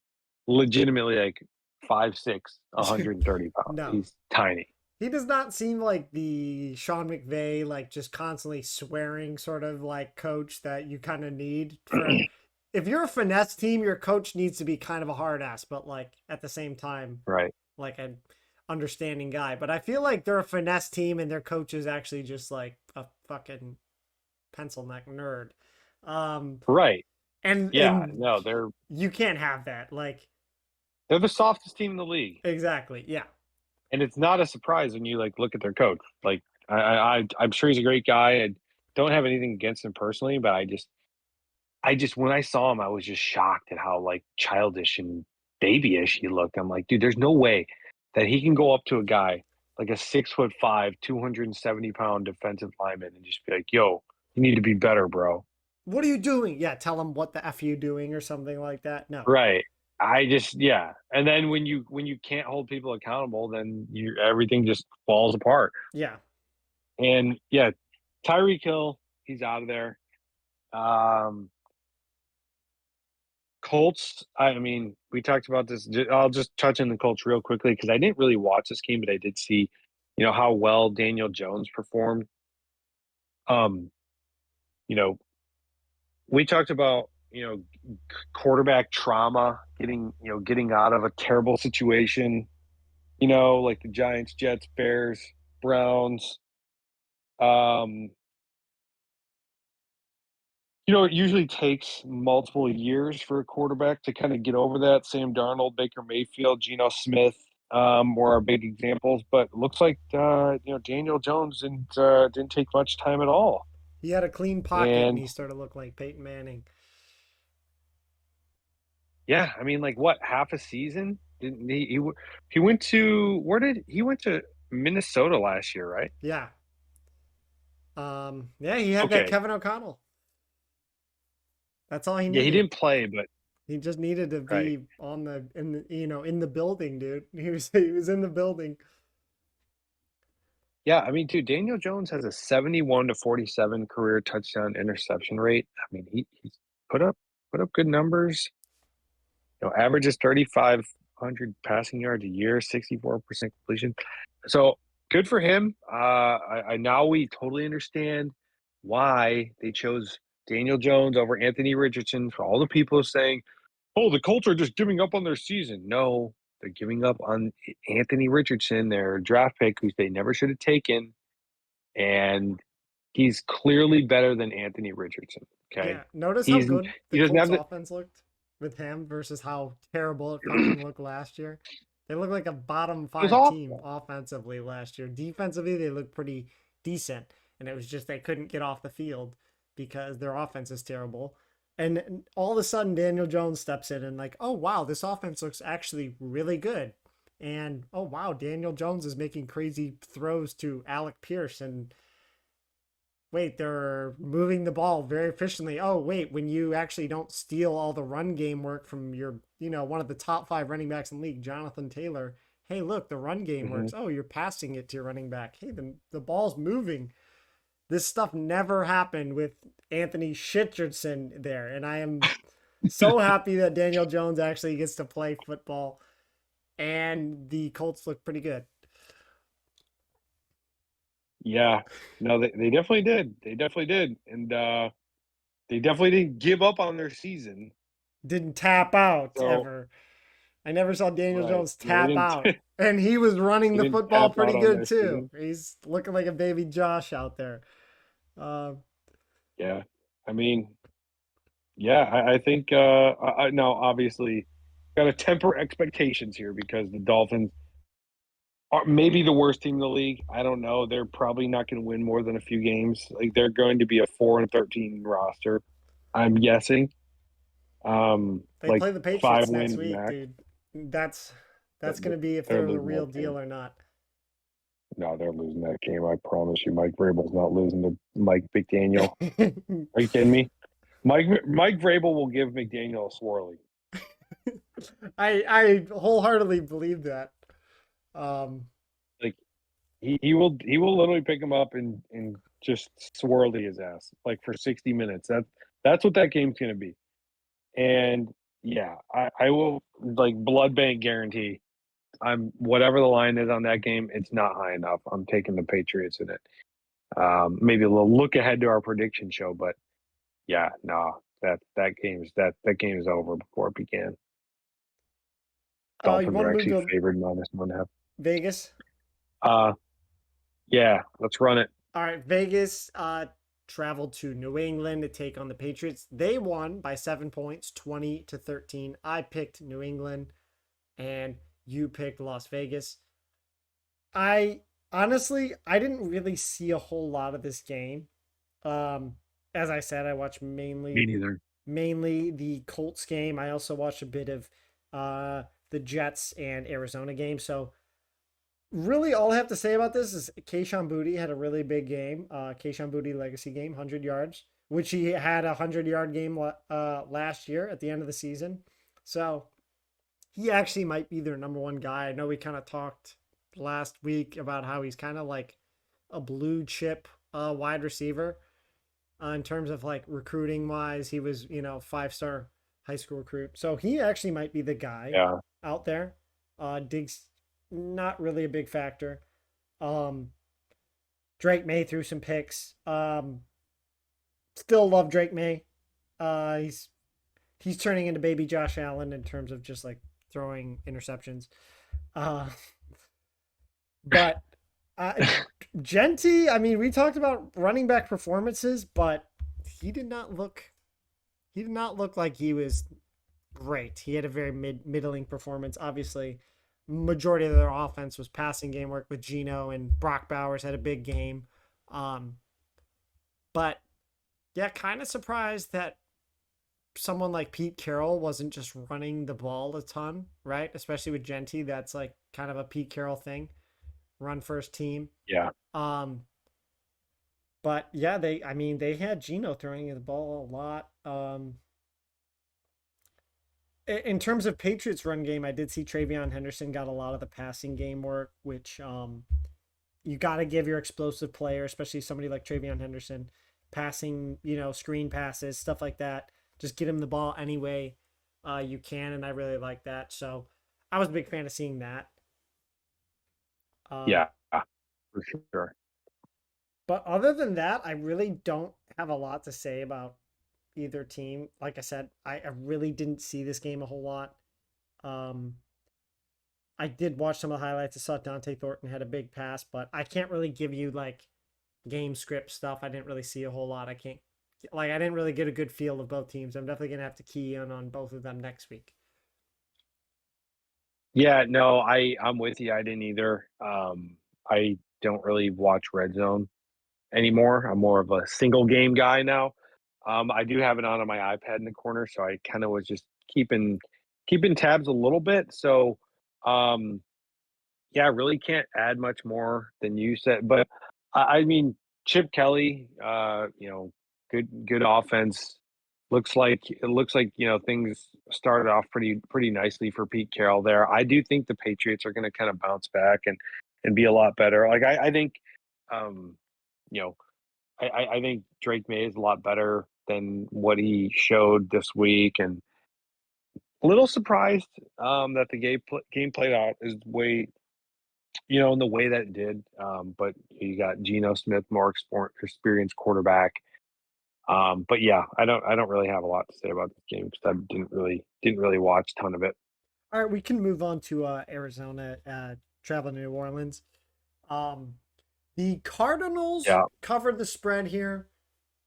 legitimately like 5'6", 130 pounds. No. He's tiny. He does not seem like the Sean McVay, like just constantly swearing sort of like coach that you kind of need for. If you're a finesse team, your coach needs to be kind of a hard ass, but like at the same time, Right. like an understanding guy. But I feel like they're a finesse team and their coach is actually just like a fucking pencil neck nerd. Um, Right. and Yeah. and No, they're you can't have that. Like they're the softest team in the league. exactly, yeah, And it's not a surprise when you like look at their coach. Like I'm sure he's a great guy. I don't have anything against him personally, but I just when I saw him, I was just shocked at how like childish and babyish he looked. I'm like, dude, there's no way that he can go up to a guy like a 6'5", 270-pound defensive lineman and just be like, "Yo, you need to be better, bro." what are you doing? Yeah, tell him what the f you doing or something like that. No, Right. I just yeah. And then when you can't hold people accountable, then you everything just falls apart. yeah, And yeah, Tyreek Hill, he's out of there. Um, Colts, I mean, we talked about this. I'll just touch on the Colts real quickly because I didn't really watch this game, but I did see, how well Daniel Jones performed. Um, you know, we talked about, quarterback trauma, getting out of a terrible situation, like the Giants, Jets, Bears, Browns. Um, it usually takes multiple years for a quarterback to kind of get over that. Sam Darnold, Baker Mayfield, Geno Smith were our big examples, but it looks like Daniel Jones didn't take much time at all. he had a clean pocket and And he started to look like Peyton Manning. yeah, I mean, like what, half a season? Didn't he went to where did he went to Minnesota last year, right? Yeah, yeah, he had that Okay, Kevin O'Connell. That's all he yeah, he needed. didn't play, but He just needed to right. be on in the building, dude. He was in the building. Yeah, I mean, dude, Daniel Jones has a 71-47 career touchdown interception rate. I mean, he's put up put up good numbers. Averages 3,500 passing yards a year, 64% completion. So good for him. I now we totally understand why they chose Daniel Jones over Anthony Richardson. For all the people saying, "Oh, the Colts are just giving up on their season." No, they're giving up on Anthony Richardson, their draft pick, who they never should have taken, and he's clearly better than Anthony Richardson. Okay, Yeah, notice how he's good the he doesn't Colts have the offense looked with him versus how terrible it fucking looked last year. They look like a bottom it was five team awful. offensively last year. Defensively, they looked pretty decent, and it was just they couldn't get off the field because their offense is terrible. And all of a sudden, Daniel Jones steps in and like, oh wow, this offense looks actually really good. And oh wow, Daniel Jones is making crazy throws to Alec Pierce and wait, they're moving the ball very efficiently. Oh, wait, when you actually don't steal all the run game work from your, one of the top five running backs in the league, Jonathan Taylor. Hey, look, the run game Mhm. works. Oh, you're passing it to your running back. Hey, the ball's moving. This stuff never happened with Anthony Richardson there. And I am so happy that Daniel Jones actually gets to play football. And the Colts look pretty good. Yeah, no, they definitely did. They definitely did, and they definitely didn't give up on their season. Didn't tap out So ever. I never saw Daniel right, Jones yeah, they tap didn't out. And he was running they the didn't football tap pretty out on good their too. season. He's looking like a baby Josh out there. Uh, Yeah, I mean, yeah, I think now obviously got to temper expectations here because the Dolphins are maybe the worst team in the league. I don't know. They're probably not going to win more than a few games. Like they're going to be a 4-13 roster. I'm guessing. they Like play the five Patriots next wins week, max. dude. That's Th- that's gonna be if They're they're the losing that real deal game. or not. No, they're losing that game. I promise you. Mike Vrabel's not losing to Mike McDaniel. Are you kidding me? Mike Vrabel will give McDaniel a swirly. I wholeheartedly believe that. Um, Like he will literally pick him up and just swirly his ass like for 60 minutes. That's what that game's gonna be. And yeah, I will like blood bank guarantee. I'm whatever the line is on that game, it's not high enough. I'm taking the Patriots in it. Maybe a little look ahead to our prediction show, but yeah, no, that game is over before it began. you Dolphins want are to move actually to favored -1.5. Vegas? Uh, yeah, let's run it. All right, Vegas traveled to New England to take on the Patriots. They won by 7 points, 20-13. I picked New England, and you picked Las Vegas. I honestly, I didn't really see a whole lot of this game. Um, as I said, I watched Me mainly neither. mainly the Colts game. I also watched a bit of the Jets and Arizona game. So really, all I have to say about this is Kayshon Boutte had a really big game. Kayshon Boutte legacy game, 100 yards, which he had a 100 yard game last year at the end of the season. So he actually might be their number one guy. I know we kind of talked last week about how he's kind of like a blue chip wide receiver in terms of like recruiting wise. He was, 5-star high school recruit. So he actually might be the guy Yeah, out there. Diggs, not really a big factor. Um, Drake May threw some picks. Still love Drake May. He's turning into baby Josh Allen in terms of just like throwing interceptions. Uh, but uh, Genty, I mean, we talked about running back performances, but he did not look he did not look like he was great. He had a very middling performance. Obviously, majority of their offense was passing game work with Geno, and Brock Bowers had a big game. Um, but yeah, kind of surprised that someone like Pete Carroll wasn't just running the ball a ton, right? Especially with Genty, that's like kind of a Pete Carroll thing, run first team. yeah, Um, but yeah, I mean, they had Geno throwing the ball a lot. In terms of Patriots run game, I did see Travion Henderson got a lot of the passing game work, which you got to give your explosive player, especially somebody like Travion Henderson, passing, screen passes, stuff like that. Just get him the ball anyway you can, and I really like that. So I was a big fan of seeing that. Um, yeah, for sure. but other than that, I really don't have a lot to say about either team. Like I said, I really didn't see this game a whole lot. Um, I did watch some of the highlights. I saw Dante Thornton had a big pass, but I can't really give you like game script stuff. I didn't really see a whole lot. I didn't really get a good feel of both teams. I'm definitely gonna have to key in on both of them next week. Yeah, no, I'm with you. I didn't either. I don't really watch Red Zone anymore. I'm more of a single game guy now. I do have it on my iPad in the corner, so I kind of was just keeping tabs a little bit. So, um, yeah, I really can't add much more than you said. But I mean, Chip Kelly, good offense. Looks like things started off pretty nicely for Pete Carroll there. I do think the Patriots are going to kind of bounce back and be a lot better. Like I think, um, you know, I think Drake May is a lot better than what he showed this week, and a little surprised that the game played out is way in the way that it did. But you got Geno Smith, more experienced quarterback. But yeah, I don't really have a lot to say about this game because I didn't really watch a ton of it. All right, we can move on to Arizona, traveling to New Orleans. Um, the Cardinals Yeah, covered the spread here.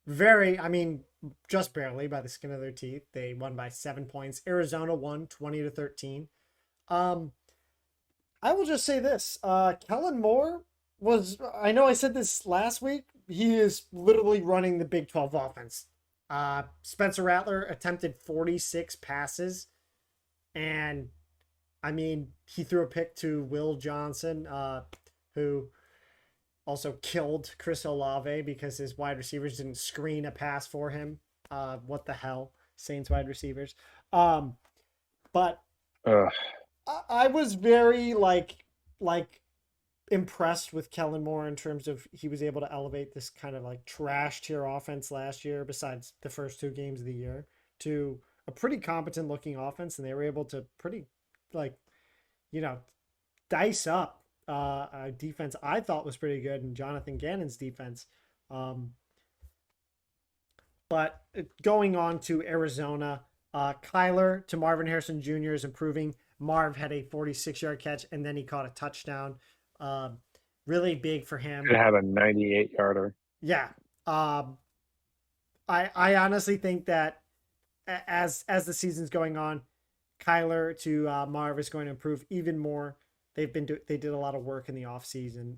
Very, I mean, just barely by the skin of their teeth. They won by 7 points. Arizona won 20-13. Um, I will just say this: Kellen Moore was. I know I said this last week. He is literally running the Big 12 offense. Spencer Rattler attempted 46 passes, and I mean, he threw a pick to Will Johnson, who also killed Chris Olave because his wide receivers didn't screen a pass for him. What the hell, Saints wide receivers? Um, but Ugh. I was very like impressed with Kellen Moore in terms of he was able to elevate this kind of like trash tier offense last year, besides the first two games of the year, to a pretty competent looking offense, and they were able to pretty like you know dice up a defense I thought was pretty good, and Jonathan Gannon's defense. Um, but going on to Arizona, Kyler to Marvin Harrison Jr. is improving. Marv had a 46-yard catch, and then he caught a touchdown. Um, really big for him. Could have a 98-yarder. Yeah. Um, I honestly think that as the season's going on, Kyler to Marv is going to improve even more. They did a lot of work in the offseason.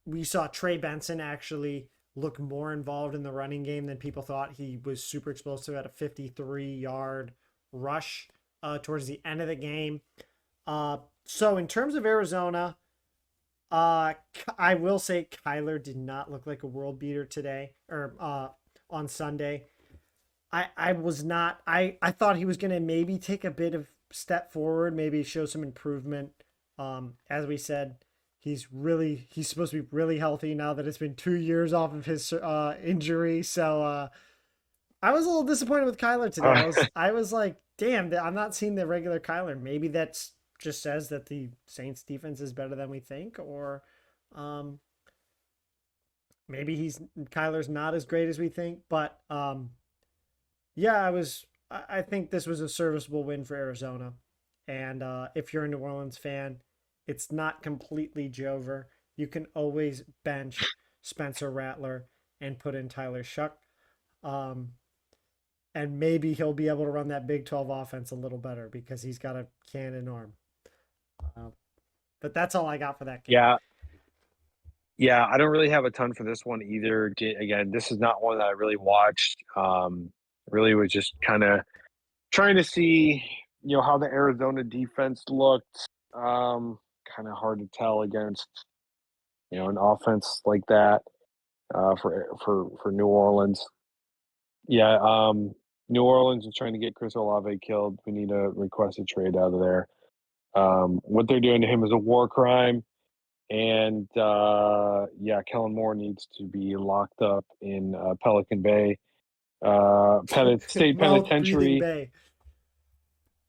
We saw Trey Benson actually look more involved in the running game than people thought. He was super explosive at a 53-yard rush towards the end of the game. So in terms of Arizona, I will say Kyler did not look like a world beater today or on Sunday. I was not. I thought he was going to maybe take a bit of step forward, maybe show some improvement. As we said, he's supposed to be really healthy now that it's been 2 years off of his injury. So I was a little disappointed with Kyler today. I was like, damn, I'm not seeing the regular Kyler. Maybe that's just says that the Saints defense is better than we think, or um, maybe Kyler's not as great as we think. But yeah, I think this was a serviceable win for Arizona. And if you're a New Orleans fan, it's not completely Jover. You can always bench Spencer Rattler and put in Tyler Shuck. Um, and maybe he'll be able to run that Big 12 offense a little better because he's got a cannon arm. Uh, but that's all I got for that game. Yeah, yeah. I don't really have a ton for this one either. Again, this is not one that I really watched. Really was just kind of trying to see, how the Arizona defense looked. Kind of hard to tell against, an offense like that for New Orleans. Yeah, New Orleans is trying to get Chris Olave killed. We need to request a trade out of there. What they're doing to him is a war crime. And yeah, Kellen Moore needs to be locked up in Pelican Bay State Mouth breathing Penitentiary. Bay.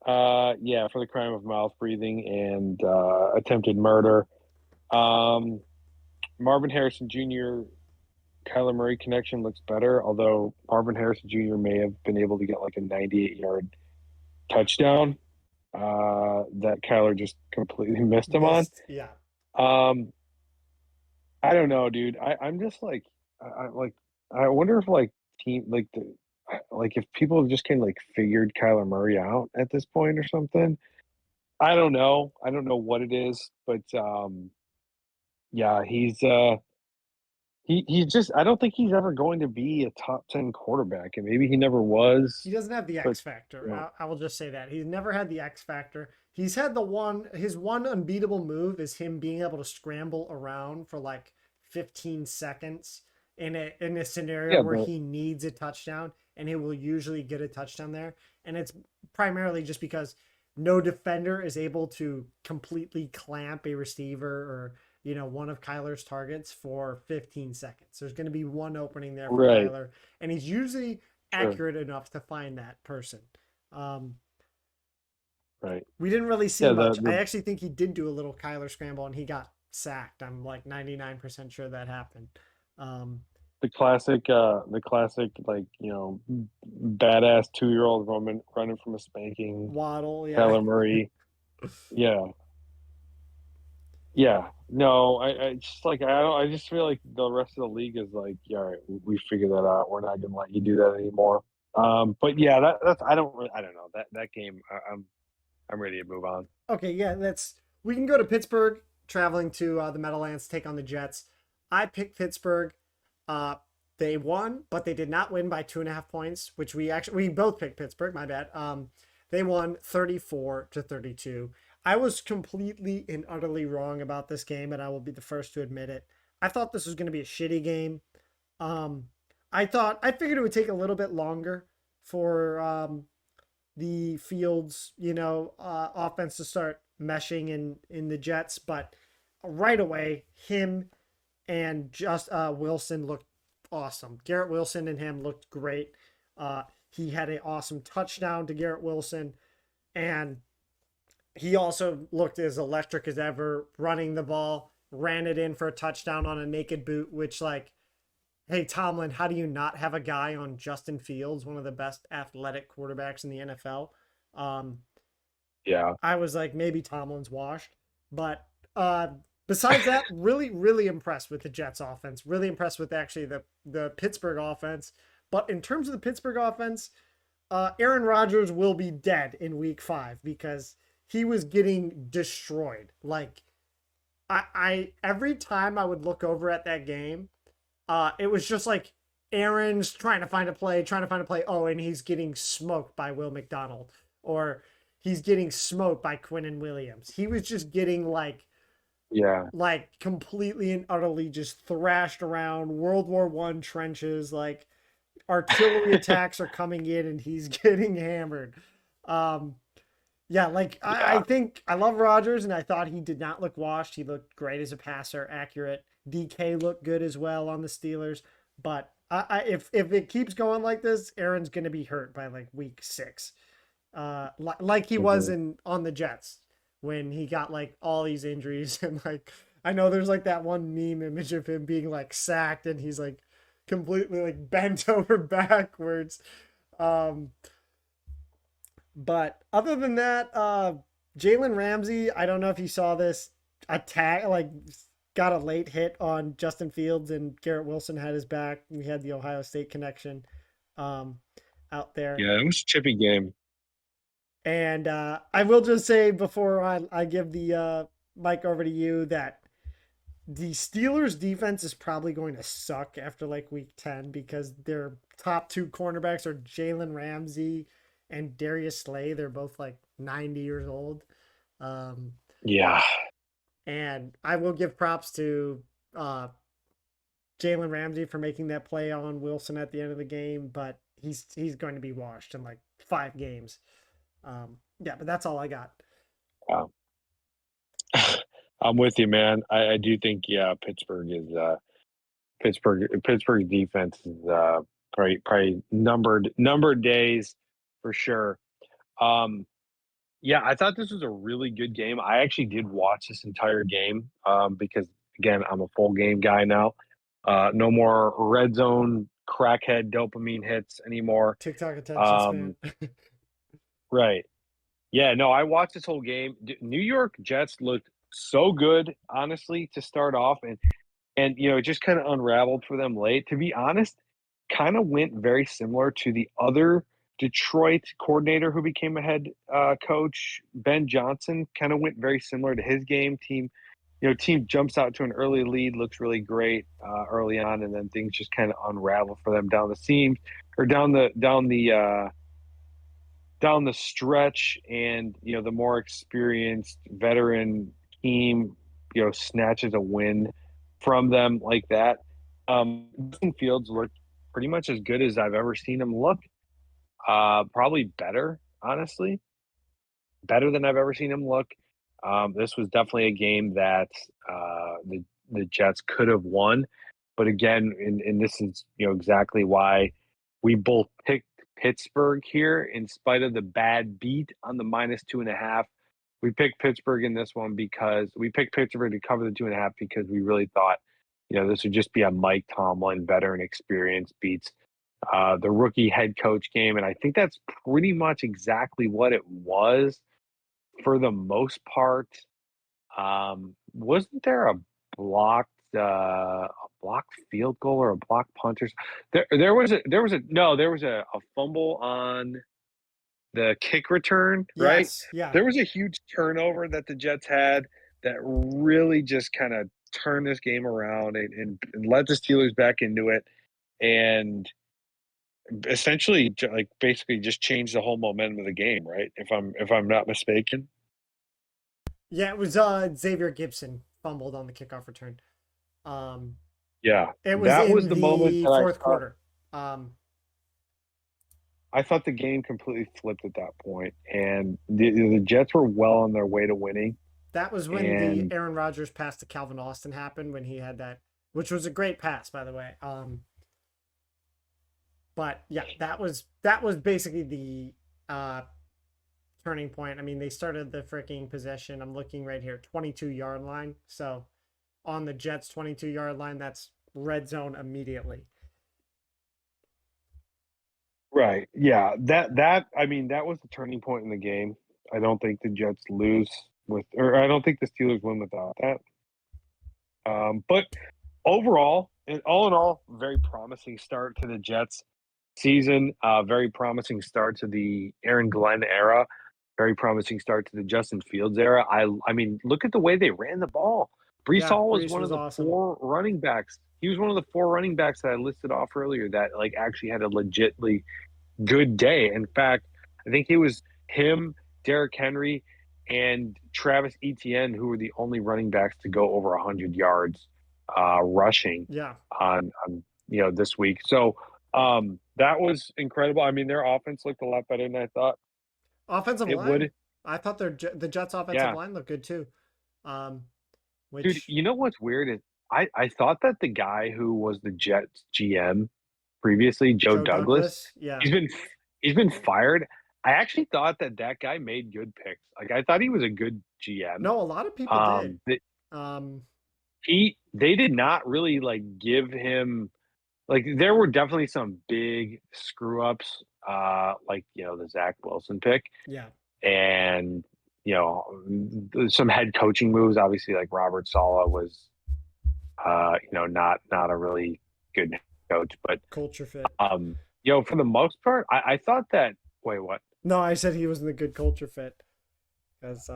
Yeah, for the crime of mouth breathing and attempted murder. Um, Marvin Harrison Jr. Kyler Murray connection looks better, although Marvin Harrison Jr. may have been able to get like a 98-yard touchdown that Kyler just completely missed him on. Missed. Yeah. Um, I don't know, dude. I'm just like, like, I wonder if like team like if people have just kind of like figured Kyler Murray out at this point or something. I don't know. I don't know what it is, but yeah, he's just. I don't think he's ever going to be a top 10 quarterback, and maybe he never He was. doesn't have the But X factor. you know, I will just say that he's never had the X factor. He's had his one unbeatable move is him being able to scramble around for like 15 seconds in a scenario yeah, where but he needs a touchdown, and he will usually get a touchdown there. And it's primarily just because no defender is able to completely clamp a receiver or one of Kyler's targets for 15 seconds. There's going to be one opening there for right, Kyler, and he's usually sure, accurate enough to find that person. Um, right, we didn't really see yeah. much. I actually think he did do a little Kyler scramble and he got sacked. I'm like 99% sure that happened. Um, The classic, like badass 2-year-old running from a spanking. Waddle, yeah. Kyler Murray, yeah, yeah. No, I just like I don't. I just feel like the rest of the league is like, yeah, all right, we figured that out. We're not gonna let you do that anymore. But yeah, that's I don't know that game. I'm ready to move on. Okay, yeah, we can go to Pittsburgh, traveling to the Meadowlands, take on the Jets. I picked Pittsburgh. Uh, they won, but they did not win by 2.5 points, which we both picked Pittsburgh. My bad. They won 34-32. I was completely and utterly wrong about this game, and I will be the first to admit it. I thought this was going to be a shitty game. Um, I figured it would take a little bit longer for the Fields, offense to start meshing in the Jets, but right away, him and just Wilson looked awesome. Garrett Wilson and him looked great. He had an awesome touchdown to Garrett Wilson, and he also looked as electric as ever running the ball. Ran it in for a touchdown on a naked boot, which like, hey Tomlin, how do you not have a guy on Justin Fields, one of the best athletic quarterbacks in the NFL? Um, Yeah. I was like, maybe Tomlin's washed. But besides that, really, really impressed with the Jets offense. Really impressed with actually the Pittsburgh offense. But in terms of the Pittsburgh offense, Aaron Rodgers will be dead in week 5 because he was getting destroyed. Like I every time I would look over at that game, it was just like Aaron's trying to find a play, trying to find a play. Oh, and he's getting smoked by Will McDonald, or he's getting smoked by Quinnen Williams. He was just getting Yeah. like completely and utterly just thrashed around World War I trenches. Like artillery attacks are coming in, and he's getting hammered. Um, yeah, like I Yeah. think I love Rodgers, and I thought he did not look washed. He looked great as a passer, accurate. DK looked good as well on the Steelers, but if it keeps going like this, Aaron's gonna be hurt by like week 6, like he was Mhm. in on the Jets when he got like all these injuries and like I know there's like that one meme image of him being like sacked and he's like completely like bent over backwards. Um, but other than that, Jalen Ramsey, I don't know if you saw this attack, like got a late hit on Justin Fields and Garrett Wilson had his back. We had the Ohio State connection um, out there. Yeah, it was a chippy game. And I will just say before I give the mic over to you that the Steelers defense is probably going to suck after like week 10 because their top 2 cornerbacks are Jalen Ramsey and Darius Slay. They're both like 90 years old. Um, Yeah. and I will give props to uh, Jalen Ramsey for making that play on Wilson at the end of the game, but he's going to be washed in like 5 games. Yeah, but that's all I got. Wow. I'm with you, man. I do think, yeah, Pittsburgh defense is probably numbered days for sure. Um, yeah, I thought this was a really good game. I actually did watch this entire game because again, I'm a full game guy now. No more red zone crackhead dopamine hits anymore. TikTok attention span. Um, right. Yeah, no, I watched this whole game. New York Jets looked so good, honestly, to start off, and it just kind of unraveled for them late. To be honest, kind of went very similar to the other Detroit coordinator who became a head coach, Ben Johnson. Kind of went very similar to his game. Team jumps out to an early lead, looks really great early on, and then things just kind of unravel for them down the seams or down the stretch, and the more experienced veteran team snatches a win from them like that. Justin Fields looked pretty much as good as I've ever seen him look. Probably better, honestly, better than I've ever seen him look. This was definitely a game that the Jets could have won, but again, and this is exactly why we both picked Pittsburgh here in spite of the bad beat on the -2.5. We picked Pittsburgh in this one because we picked Pittsburgh to cover the 2.5 because we really thought, this would just be a Mike Tomlin veteran experience beats the rookie head coach game. And I think that's pretty much exactly what it was for the most part. Wasn't there a blocked field goal or a blocked punt or there was a fumble on the kick return, right? Yes, yeah. There was a huge turnover that the Jets had that really just kind of turned this game around and led the Steelers back into it and essentially like basically just changed the whole momentum of the game, right? If I'm not mistaken. Yeah, it was Xavier Gibson fumbled on the kickoff return. Um, Yeah, it was that was in the moment the that I fourth thought, quarter. Um, I thought the game completely flipped at that point, and the Jets were well on their way to winning. That was when the And Aaron Rodgers pass to Calvin Austin happened when he had that, which was a great pass, by the way. But yeah, that was basically the turning point. I mean, they started the freaking possession. I'm looking right here, 22-yard line. So on the Jets 22-yard line, that's red zone immediately. right, yeah, that I mean that was the turning point in the game. I don't think the Jets lose with, or I don't think the Steelers win without that. But overall, and all in all, very promising start to the Jets season. Very promising start to the Aaron Glenn era. Very promising start to the Justin Fields era. I mean, look at the way they ran the ball. Brees Yeah, Hall was Brees one was of the awesome. four running backs. He was one of the four running backs that I listed off earlier that like actually had a legitly good day. In fact, I think it was him, Derrick Henry, and Travis Etienne who were the only running backs to go over 100 yards rushing Yeah. on this week. So that was incredible. I mean, their offense looked a lot better than I thought Offensive it line. would. I thought the Jets offensive Yeah, line looked good too. Um, dude. which You know what's weird is I thought that the guy who was the Jets GM previously, Joe Joe Douglas, Douglas, yeah. he's been he's been fired. I actually thought that that guy made good picks. Like I thought he was a good GM. No, a lot of people did. That Um, they did not really like give him, like there were definitely some big screw ups, like the Zach Wilson pick, yeah. and some head coaching moves. Obviously, like Robert Saleh was, not a really good coach, but Culture fit. for the most part, I thought that. Wait, what? No, I said he wasn't a good culture fit because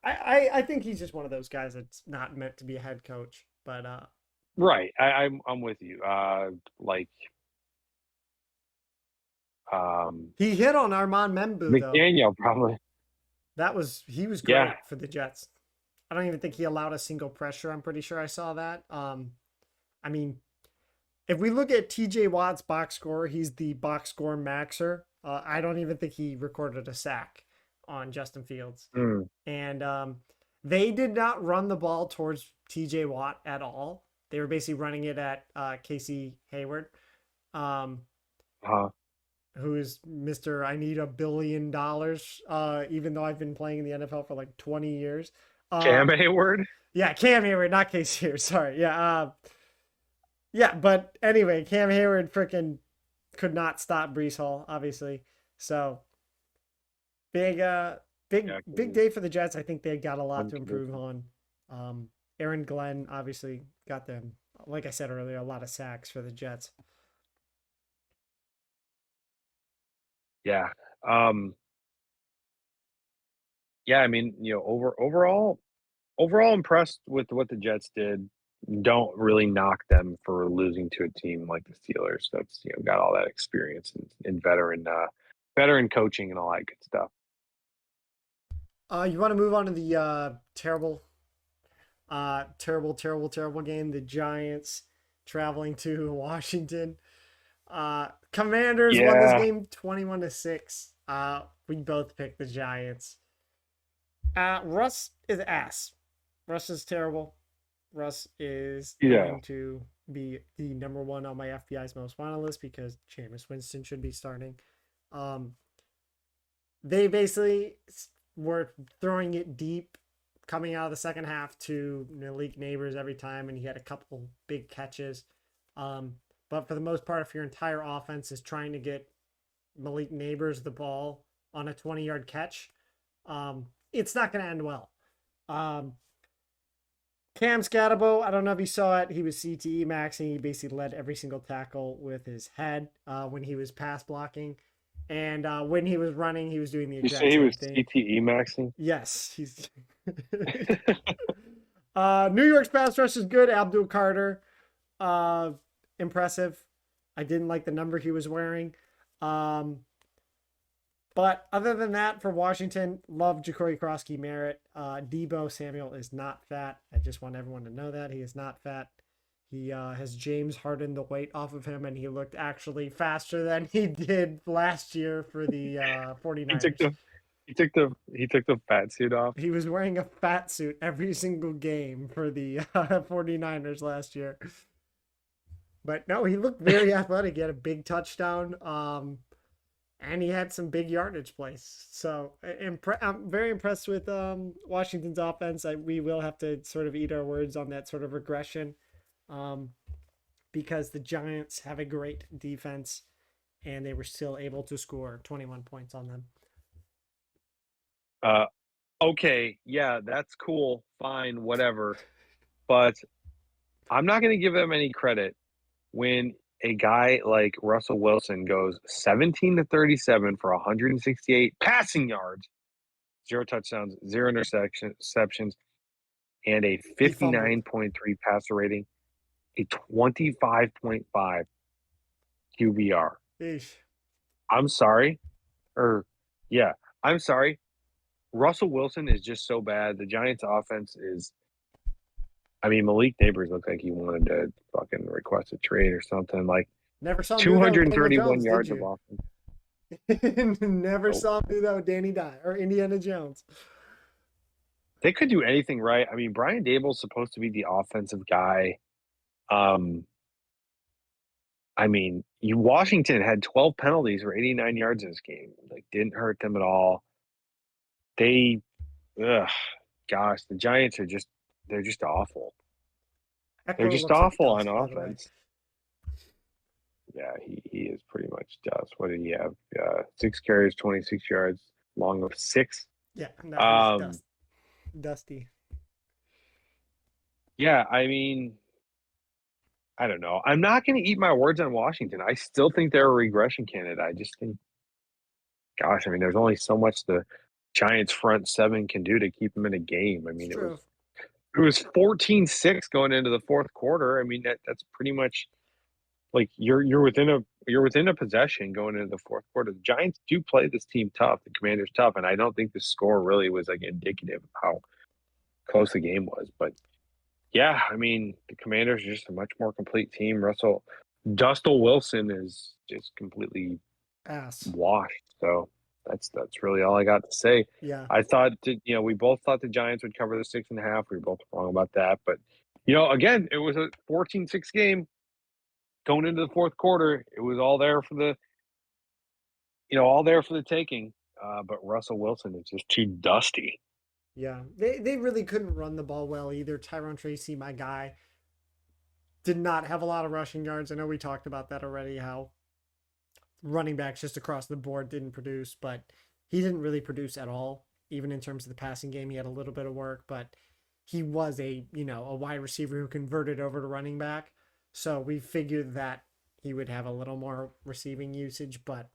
I think he's just one of those guys that's not meant to be a head coach. But Right, I'm with you. Like um, he hit on Armand Membu though. McDaniel probably. He was Yeah, great for the Jets. I don't even think he allowed a single pressure. I'm pretty sure I saw that. I mean, if we look at TJ Watt's box score, he's the box score maxer. I don't even think he recorded a sack on Justin Fields. mm, And they did not run the ball towards TJ Watt at all. They were basically running it at Casey Hayward, um, uh, who is Mr. I need $1 billion, even though I've been playing in the NFL for like 20 years. Cam Um, Hayward. yeah, Cam Hayward, not Casey Hayward. Sorry. Yeah. Yeah. But anyway, Cam Hayward freaking could not stop Brees Hall, obviously. So big, Yeah, big day for the Jets. I think they got a lot to improve unconvincing. on. Aaron Glenn obviously got them, like I said earlier, a lot of sacks for the Jets. Yeah. Um, yeah, I mean, overall impressed with what the Jets did. Don't really knock them for losing to a team like the Steelers. That's got all that experience and veteran coaching and all that good stuff. You want to move on to the terrible game. The Giants traveling to Washington. Commanders won this Yeah, game 21-6. We both picked the Giants. Russ is ass. Russ is terrible. Russ is yeah, going to be the number one on my FBI's most wanted list because Jameis Winston should be starting. Um, they basically were throwing it deep coming out of the second half to Malik Neighbors every time, and he had a couple big catches. But for the most part, if your entire offense is trying to get Malik Neighbors the ball on a 20-yard catch, it's not going to end well. Cam Scatabo, I don't know if you saw it. He was CTE maxing. He basically led every single tackle with his head when he was pass blocking. And when he was running, he was doing the you say exact he same was thing. CTE maxing. Yes, he's. New York's pass rush is good. Abdul Carter, uh, impressive. I didn't like the number he was wearing. But other than that, for Washington, love Ja'Cory Krosky Merritt. Debo Samuel is not fat. I just want everyone to know that he is not fat. He has James Harden the weight off of him, and he looked actually faster than he did last year for the He took 49ers. the he took the fat suit off. He was wearing a fat suit every single game for the 49ers last year. But no, he looked very athletic. He had a big touchdown. And he had some big yardage plays. So I'm very impressed with Washington's offense. We will have to sort of eat our words on that sort of regression, um, because the Giants have a great defense, and they were still able to score 21 points on them. Uh, okay, yeah, that's cool, fine, whatever. But I'm not going to give them any credit when a guy like Russell Wilson goes 17 to 37 for 168 passing yards, zero touchdowns, zero interceptions, and a He fumbled. 59.3 passer rating, a 25.5 QBR. Eesh. I'm sorry, or yeah, I'm sorry. Russell Wilson is just so bad. The Giants' offense is. I mean, Malik Neighbors looked like he wanted to fucking request a trade or something. Like Never saw him do that with Daniel 231 Jones, did yards of you? offense. Never Nope. saw him do that with Danny Dye or Indiana Jones. They could do anything right. I mean, Brian Dable's supposed to be the offensive guy. Um, I mean, Washington had 12 penalties for 89 yards in this game. Like, didn't hurt them at all. They, ugh, gosh, the Giants are they're just awful. They're Eckler just looks like awful on dust, by the way. offense. Yeah, he is pretty much dust. What did he have? 6 carries, 26 yards, long of 6. Yeah, no, he's Um, dusty. yeah, I mean, I don't know. I'm not going to eat my words on Washington. I still think they're a regression candidate. I just think, gosh, I mean, there's only so much the Giants front seven can do to keep them in a game. I It's mean, true. it was 14-6 going into the fourth quarter. I mean, that's pretty much like you're within a possession going into the fourth quarter. The Giants do play this team tough. The Commanders tough, and I don't think the score really was like indicative of how close the game was. But yeah, I mean, the Commanders are just a much more complete team. Dustin Wilson is just completely Ass. washed. So that's really all I got to say. Yeah. I thought we both thought the Giants would cover the 6.5. We were both wrong about that, but again, it was a 14-6 game going into the fourth quarter. It was all there for the taking. But Russell Wilson is just too dusty. Yeah. They really couldn't run the ball well either. Tyrone Tracy, my guy, did not have a lot of rushing yards. I know we talked about that already, how running backs just across the board didn't produce, but he didn't really produce at all. Even in terms of the passing game, he had a little bit of work, but he was a wide receiver who converted over to running back. So we figured that he would have a little more receiving usage, but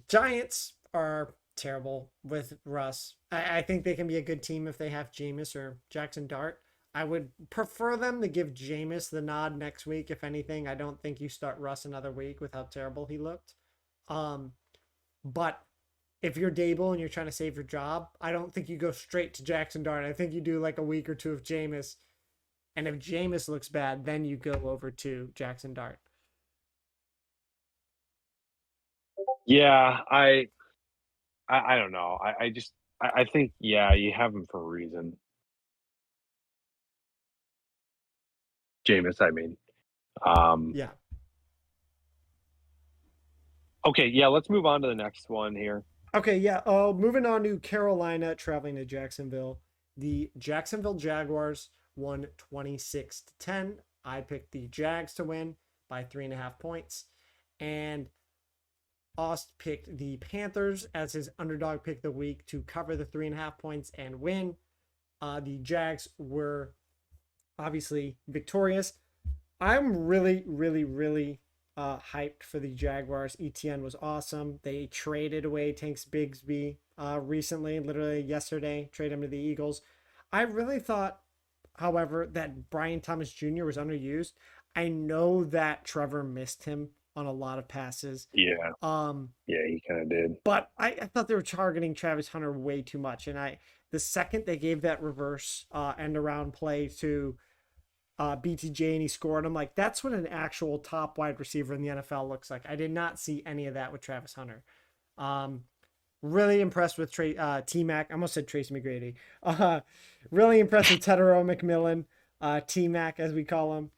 Giants are terrible with Russ. I think they can be a good team if they have Jameis or Jackson Dart. I would prefer them to give Jameis the nod next week. If anything, I don't think you start Russ another week with how terrible he looked. Um, but if you're Dable and you're trying to save your job, I don't think you go straight to Jackson Dart. I think you do like a week or two of Jameis. And if Jameis looks bad, then you go over to Jackson Dart. Yeah, I don't know. I think you have him for a reason. Jameis, I mean. Yeah. Okay, yeah, let's move on to the next one here. Okay, yeah. Moving on to Carolina, traveling to Jacksonville. The Jacksonville Jaguars won 26-10. I picked the Jags to win by 3.5 points. And Ost picked the Panthers as his underdog pick of the week to cover the 3.5 points and win. The Jags were obviously victorious. I'm really, really, really hyped for the Jaguars. ETN was awesome. They traded away Tanks Bigsby recently, literally yesterday, trade him to the Eagles. I really thought, however, that Brian Thomas Jr. was underused. I know that Trevor missed him on a lot of passes. Yeah, Um, yeah, he kind of did. but I thought they were targeting Travis Hunter way too much. And the second they gave that reverse end around play to BTJ and he scored. I'm like, that's what an actual top wide receiver in the NFL looks like. I did not see any of that with Travis Hunter. Um, really impressed with T Mac. I almost said Tracy McGrady. Uh, really impressed with Tedero McMillan, T Mac as we call him.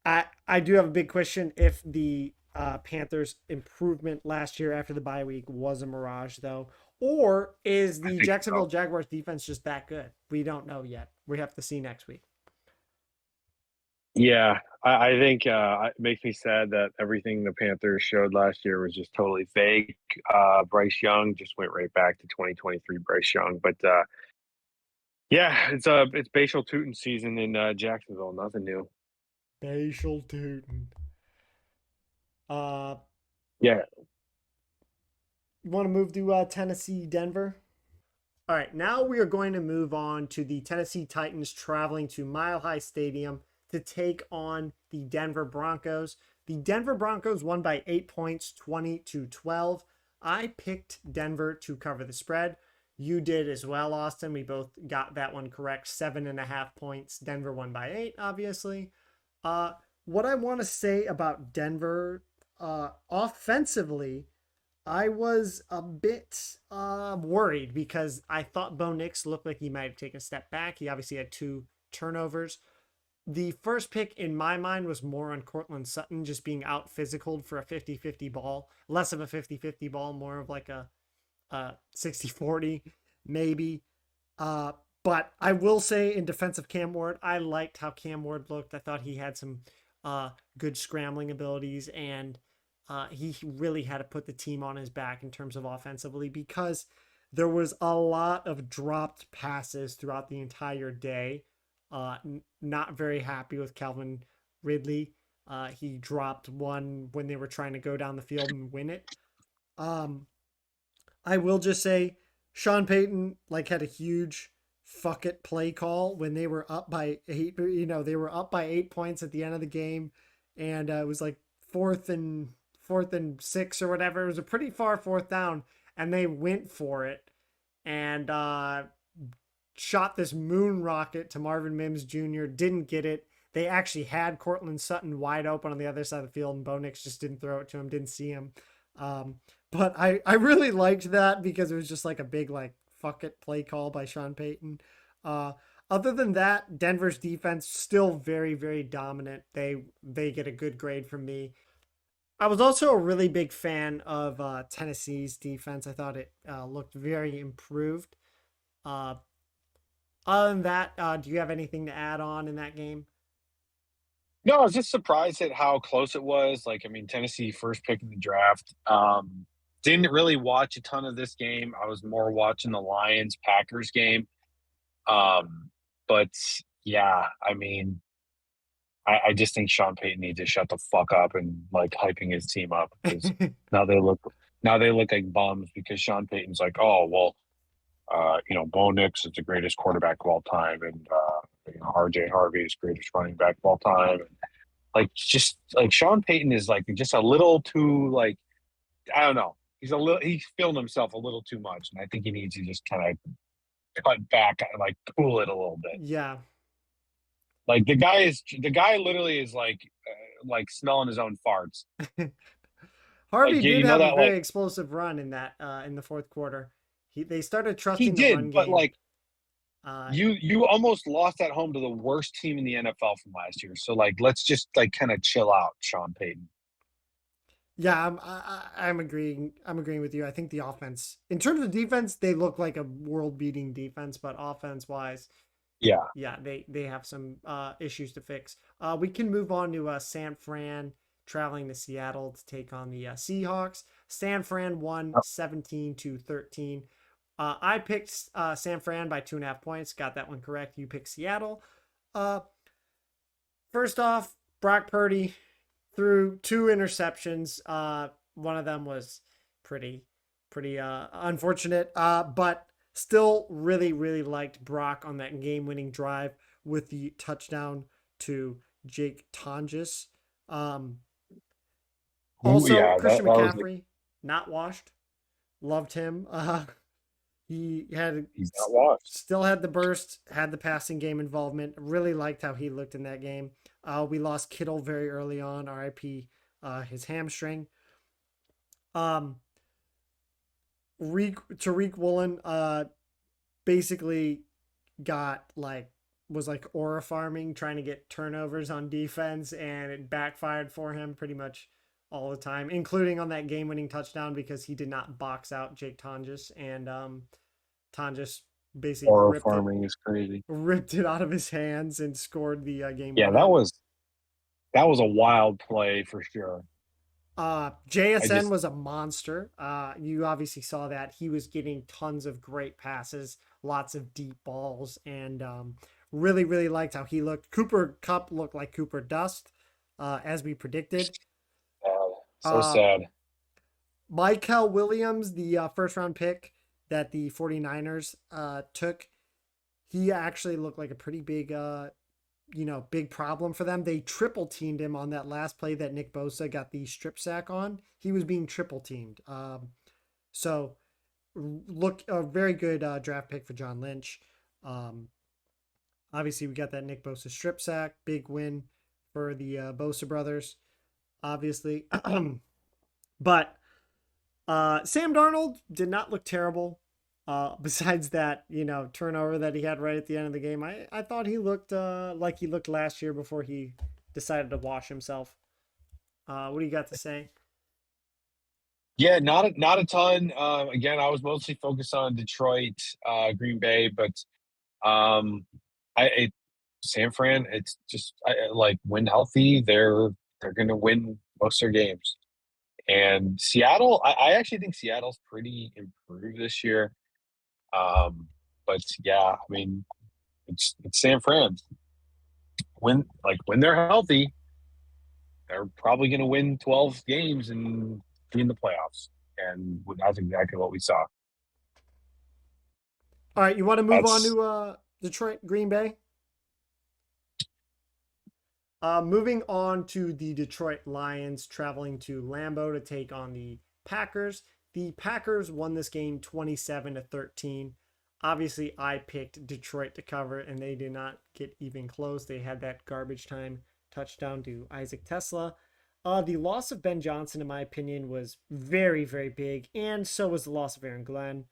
I do have a big question if the Panthers' improvement last year after the bye week was a mirage, though, or is I the think Jacksonville so. Jaguars defense just that good? We don't know yet. We have to see next week. Yeah, I think it makes me sad that everything the Panthers showed last year was just totally fake. Bryce Young just went right back to 2023 Bryce Young, but yeah, it's Bashal Tootin season in Jacksonville. Nothing new. Facial Tootin. Uh, Yeah, you want to move to Tennessee, Denver? All right, now we are going to move on to the Tennessee Titans traveling to Mile High Stadium to take on the Denver Broncos. The Denver Broncos won by 8 points, 20-12. I picked Denver to cover the spread. You did as well, Austin. We both got that one correct. 7.5 points. Denver won by 8, obviously. Uh, what I want to say about Denver offensively, I was a bit worried because I thought Bo Nix looked like he might have taken a step back. He obviously had 2 turnovers. The first pick in my mind was more on Cortland Sutton just being out physical for a 50-50 ball. Less of a 50-50 ball, more of like a 60-40 maybe. Uh, but I will say in defense of Cam Ward, I liked how Cam Ward looked. I thought he had some good scrambling abilities, and he really had to put the team on his back in terms of offensively because there was a lot of dropped passes throughout the entire day. Not very happy with Calvin Ridley. He dropped one when they were trying to go down the field and win it. Um, I will just say Sean Payton like had a huge fuck it play call when they were up by 8. They were up by 8 points at the end of the game, and it was like fourth and 6 or whatever. It was a pretty far fourth down, and they went for it and shot this moon rocket to Marvin Mims Jr. Didn't get it. They actually had Cortland Sutton wide open on the other side of the field, and Bo Nix just didn't throw it to him, didn't see him. Um, but I really liked that because it was just like a big like fuck it play call by Sean Payton. Uh, Other than that, Denver's defense still very very dominant. They get a good grade from me. I was also a really big fan of Tennessee's defense. I thought it looked very improved. Uh, Other than that, do you have anything to add on in that game? no, I was just surprised at how close it was. Like, I mean, Tennessee first pick in the draft. Didn't really watch a ton of this game. I was more watching the Lions Packers game. Um, but yeah, I mean, I just think Sean Payton needs to shut the fuck up and like hyping his team up because now they look now they look like bums because Sean Payton's like, oh well, Bo Nix is the greatest quarterback of all time, and RJ Harvey is the greatest running back of all time. And, like just like Sean Payton is like just a little too like I don't know. He's feeling himself a little too much, and I think he needs to just kind of cut back and like cool it a little bit. Yeah. Like the guy literally is like smelling his own farts. Harvey Like did you know have a that very like explosive run in that in the fourth quarter. They started he trusting the run did, but game. like Uh, you almost lost at home to the worst team in the NFL from last year. So like let's just like kind of chill out, Sean Payton. yeah, I'm agreeing. I'm agreeing with you. I think the offense, in terms of defense, they look like a world-beating defense, but offense-wise, Yeah. yeah, they have some issues to fix. We can move on to San Fran traveling to Seattle to take on the Seahawks. San Fran won 17-13. I picked San Fran by 2.5 points. Got that one correct. You picked Seattle. Uh, First off, Brock Purdy threw 2 interceptions. One of them was pretty unfortunate. But still really really liked Brock on that game-winning drive with the touchdown to Jake Tonjes. Um, Ooh, Also, yeah, Christian that was McCaffrey, not washed. Loved him. He had He's not washed. still had the burst, had the passing game involvement. Really liked how he looked in that game. We lost Kittle very early on, RIP, his hamstring. Um, Tariq Woolen basically got like was like aura farming, trying to get turnovers on defense, and it backfired for him pretty much all the time, including on that game-winning touchdown because he did not box out Jake Tonjes, and Tonjes basically Oral farming is crazy. ripped it out of his hands and scored the Yeah, game-winner. that was a wild play for sure. I JSN just was a monster. You obviously saw that he was getting tons of great passes, lots of deep balls, and really, really liked how he looked. Cooper Cup looked like Cooper Dust, as we predicted. so Uh, sad. Michael Williams, the first round pick that the 49ers took, he actually looked like a pretty big big problem for them. They triple teamed him on that last play that Nick Bosa got the strip sack on. He was being triple teamed. So look, a very good draft pick for John Lynch. Um, Obviously, we got that Nick Bosa strip sack, big win for the Bosa brothers. Obviously, but Sam Darnold did not look terrible. Besides that, turnover that he had right at the end of the game, I thought he looked like he looked last year before he decided to wash himself. What do you got to say? Yeah, not a ton. Again, I was mostly focused on Detroit, Green Bay, but um, it San Fran. It's just like when healthy, they're going to win most of their games. And Seattle, I actually think Seattle's pretty improved this year. But yeah, I mean, it's San Fran. When they're healthy, they're probably going to win 12 games and be in the playoffs. And that's exactly what we saw. All right, you want to move on That's to Detroit, Green Bay? Moving on to the Detroit Lions traveling to Lambeau to take on the Packers. The Packers won this game 27-13. Obviously, I picked Detroit to cover, and they did not get even close. They had that garbage time touchdown to Isaac Tesla. The loss of Ben Johnson, in my opinion, was very, very big, and so was the loss of Aaron Glenn.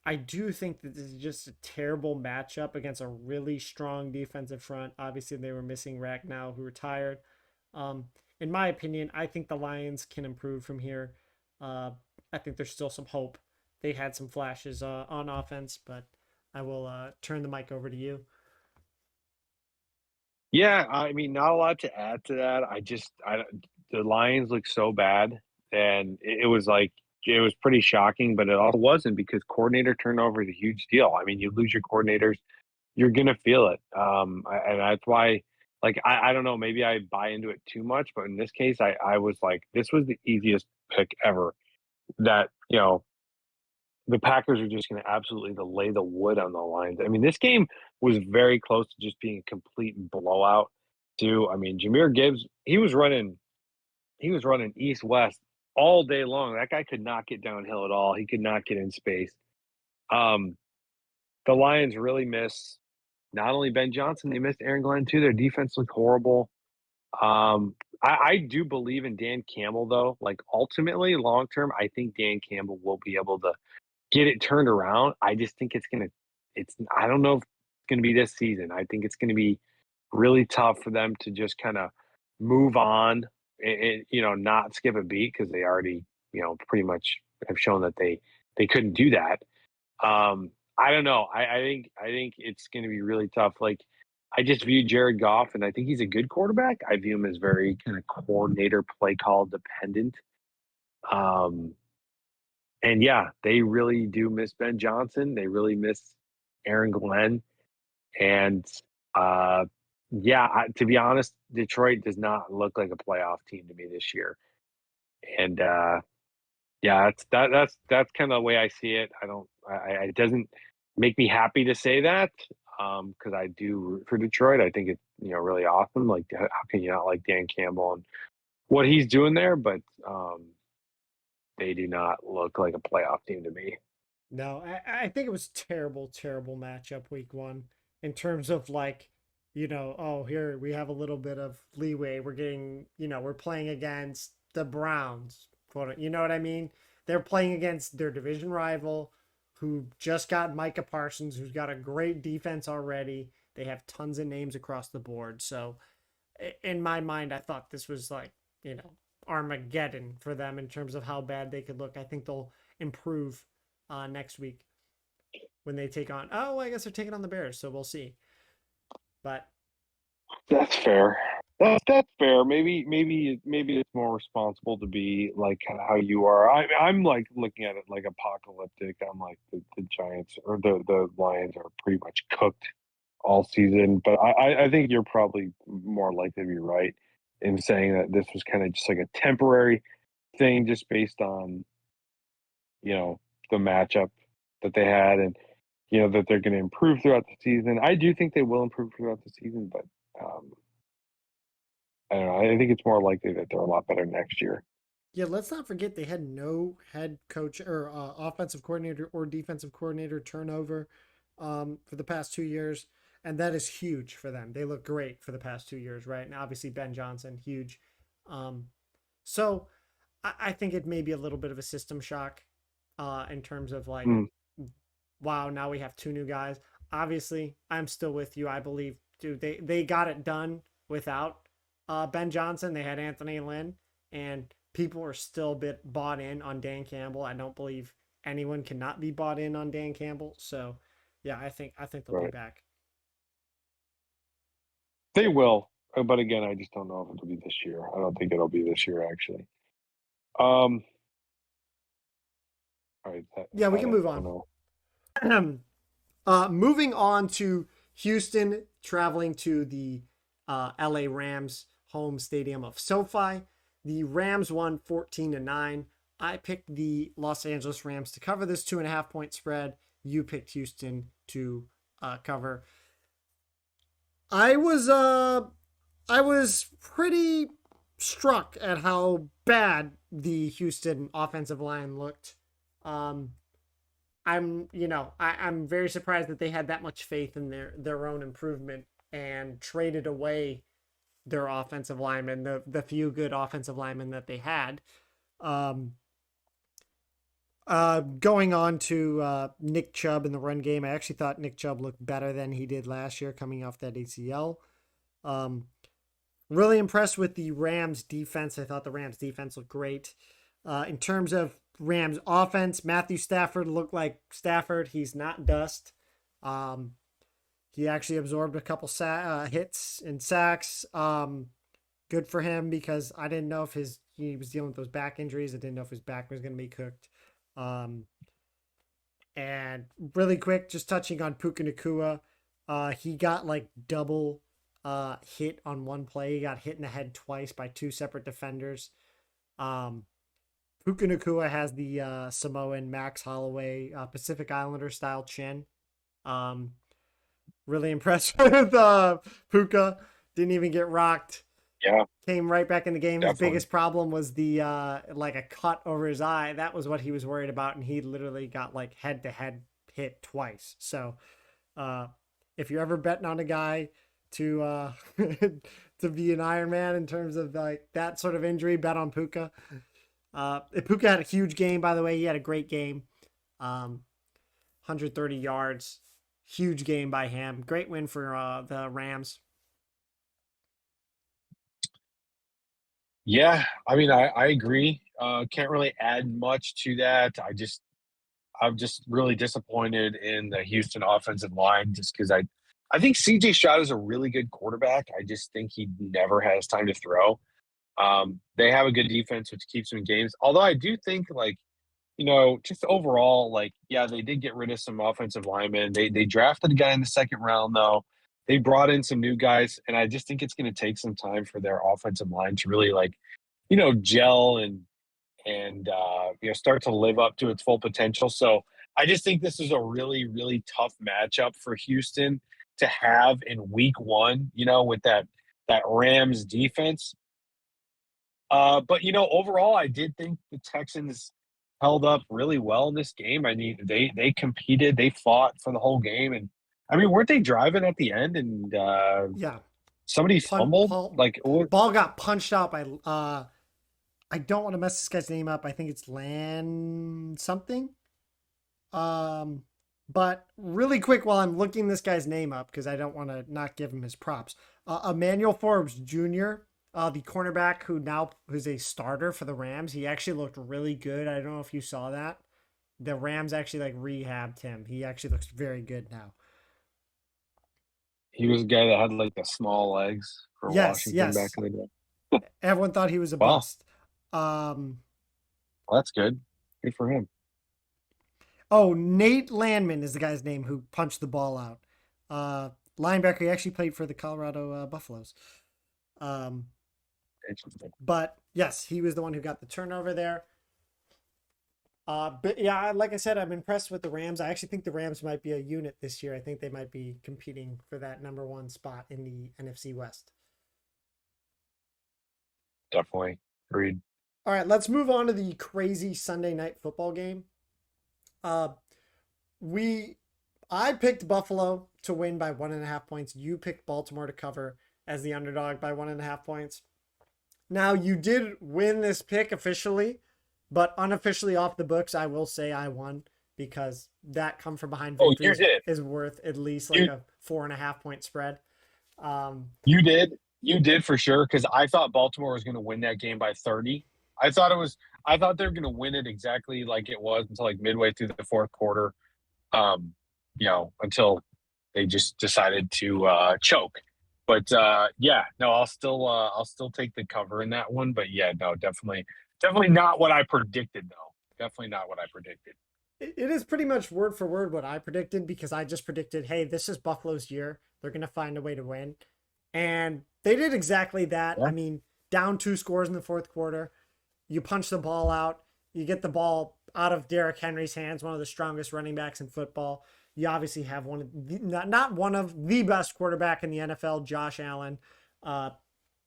I do think that this is just a terrible matchup against a really strong defensive front. Obviously, they were missing Ragnow, who retired. Um, in my opinion, I think the Lions can improve from here. Uh, I think there's still some hope. They had some flashes on offense, but I will turn the mic over to you. Yeah, I mean, not a lot to add to that. The Lions look so bad, and it was like it was pretty shocking, but it also wasn't because coordinator turnover is a huge deal. I mean, you lose your coordinators, you're gonna feel it. And that's why, like, I don't know, maybe I buy into it too much, but in this case, I was like, this was the easiest pick ever. That the Packers are just going to absolutely lay the wood on the Lions. I mean, this game was very close to just being a complete blowout. Too. I mean, Jameer Gibbs, he was running east west all day long. That guy could not get downhill at all. He could not get in space. Um, the Lions really miss not only Ben Johnson, they missed Aaron Glenn too. Their defense looked horrible. I do believe in Dan Campbell though. Like ultimately, long term, I think Dan Campbell will be able to get it turned around. I just think it's I don't know if it's gonna be this season. I think it's gonna be really tough for them to just kind of move on and not skip a beat because they already pretty much have shown that they couldn't do that. I don't know. I think it's gonna be really tough. Like I just view Jared Goff and I think he's a good quarterback. I view him as very kind of coordinator play call dependent. Um, and yeah, they really do miss Ben Johnson. They really miss Aaron Glenn. And yeah, to be honest, Detroit does not look like a playoff team to me this year. And yeah, that's kind of the way I see it. I don't. It doesn't make me happy to say that because I do root for Detroit. I think it's really awesome. Like, how can you not like Dan Campbell and what he's doing there? But they do not look like a playoff team to me. No, I think it was terrible, terrible matchup week one in terms of like, oh, here we have a little bit of leeway. We're getting, we're playing against the Browns. You know what I mean? They're playing against their division rival who just got Micah Parsons, who's got a great defense already. They have tons of names across the board. So in my mind, I thought this was like, Armageddon for them in terms of how bad they could look. I think they'll improve next week when they take on. Oh, I guess they're taking on the Bears, so we'll see. But That's fair. That's fair. Maybe it's more responsible to be like how you are. I'm like looking at it like apocalyptic. I'm like the Giants or the Lions are pretty much cooked all season. But I think you're probably more likely to be right in saying that this was kind of just like a temporary thing, just based on you know the matchup that they had, and that they're going to improve throughout the season. I do think they will improve throughout the season, but um, I don't know. I think it's more likely that they're a lot better next year. yeah, let's not forget they had no head coach or offensive coordinator or defensive coordinator turnover for the past 2 years. And that is huge for them. They look great for the past 2 years, right? And obviously, Ben Johnson, huge. Um, so I think it may be a little bit of a system shock in terms of like, Mm, wow, now we have two new guys. Obviously, I'm still with you. I believe, dude, they got it done without Ben Johnson. They had Anthony Lynn, and people are still a bit bought in on Dan Campbell. I don't believe anyone cannot be bought in on Dan Campbell. So, yeah, I think they'll be right. back. They will, but again, I just don't know if it'll be this year. I don't think it'll be this year, actually. Um, all right, Yeah, we I can don't, move I don't on. know. Moving on to Houston traveling to the LA Rams home stadium of SoFi. The Rams won 14-9. I picked the Los Angeles Rams to cover this 2.5 point spread. You picked Houston to cover. I was I was pretty struck at how bad the Houston offensive line looked. Um, I'm very surprised that they had that much faith in their own improvement and traded away their offensive linemen, the few good offensive linemen that they had. Um, Going on to Nick Chubb in the run game, I actually thought Nick Chubb looked better than he did last year coming off that ACL. Um, Really impressed with the Rams defense. I thought the Rams defense looked great. In terms of Rams offense, Matthew Stafford looked like Stafford. He's not dust. Um, he actually absorbed a couple hits and sacks. Good for him because I didn't know if he was dealing with those back injuries. I didn't know if his back was going to be cooked. Um, and really quick, just touching on Puka Nakua, he got like double hit on one play. He got hit in the head twice by two separate defenders. Um, Puka Nakua has the Samoan Max Holloway Pacific Islander style chin. Um, really impressed with Puka. Didn't even get rocked. Yeah, Came right back in the game. His definitely. biggest problem was the like a cut over his eye. That was what he was worried about, and he literally got like head to head hit twice. So uh, if you're ever betting on a guy to to be an Iron Man in terms of like that sort of injury, bet on Puka. Puka had a huge game, by the way. He had a great game, 130 yards, huge game by him. Great win for the Rams. Yeah, I mean, I agree. Can't really add much to that. I'm just really disappointed in the Houston offensive line just because I think CJ Stroud is a really good quarterback. I just think he never has time to throw. They have a good defense, which keeps them in games. Although I do think, like, just overall, like, yeah, they did get rid of some offensive linemen. They drafted a guy in the second round, though. They brought in some new guys, and I just think it's going to take some time for their offensive line to really, like, gel and start to live up to its full potential. So I just think this is a really, really tough matchup for Houston to have in week one, with that Rams defense. But overall, I did think the Texans held up really well in this game. I mean, they competed, they fought for the whole game, and I mean, weren't they driving at the end and Yeah, somebody fumbled? Paul Like, what? ball got punched out by I don't want to mess this guy's name up. I think it's Lan something. Um, but really quick while I'm looking this guy's name up because I don't want to not give him his props. Emmanuel Forbes Jr., the cornerback who's a starter for the Rams, he actually looked really good. I don't know if you saw that. The Rams actually like rehabbed him. He actually looks very good now. He was a guy that had like the small legs for Yes, Washington back yes. in the day. Everyone thought he was a Well, bust. Um, that's good. Good for him. oh, Nate Landman is the guy's name who punched the ball out. Uh, Linebacker. He actually played for the Colorado Buffaloes. Um, Interesting. but yes, he was the one who got the turnover there. But yeah, like I said, I'm impressed with the Rams. I actually think the Rams might be a unit this year. I think they might be competing for that number one spot in the NFC West. Definitely. Agreed. All right, let's move on to the crazy Sunday night football game. Uh, we, I picked Buffalo to win by 1.5 points. You picked Baltimore to cover as the underdog by 1.5 points. Now you did win this pick officially, but unofficially off the books, I will say I won because that come from behind Oh, victory you did. is worth at least like You a 4.5 point spread. Um, you did. You did for sure because I thought Baltimore was going to win that game by 30. I thought it was. I thought they were going to win it exactly like it was until like midway through the fourth quarter. Um, until they just decided to choke. But yeah, no, I'll still take the cover in that one. But yeah, no, definitely not what I predicted though. Definitely not what I predicted. it is pretty much word for word what I predicted because I just predicted, hey, this is Buffalo's year. They're going to find a way to win. And they did exactly that. Yeah. I mean, down 2 scores in the fourth quarter. You punch the ball out. You get the ball out of Derrick Henry's hands, one of the strongest running backs in football. You obviously have one of the, not one of the best quarterback in the NFL, Josh Allen, uh,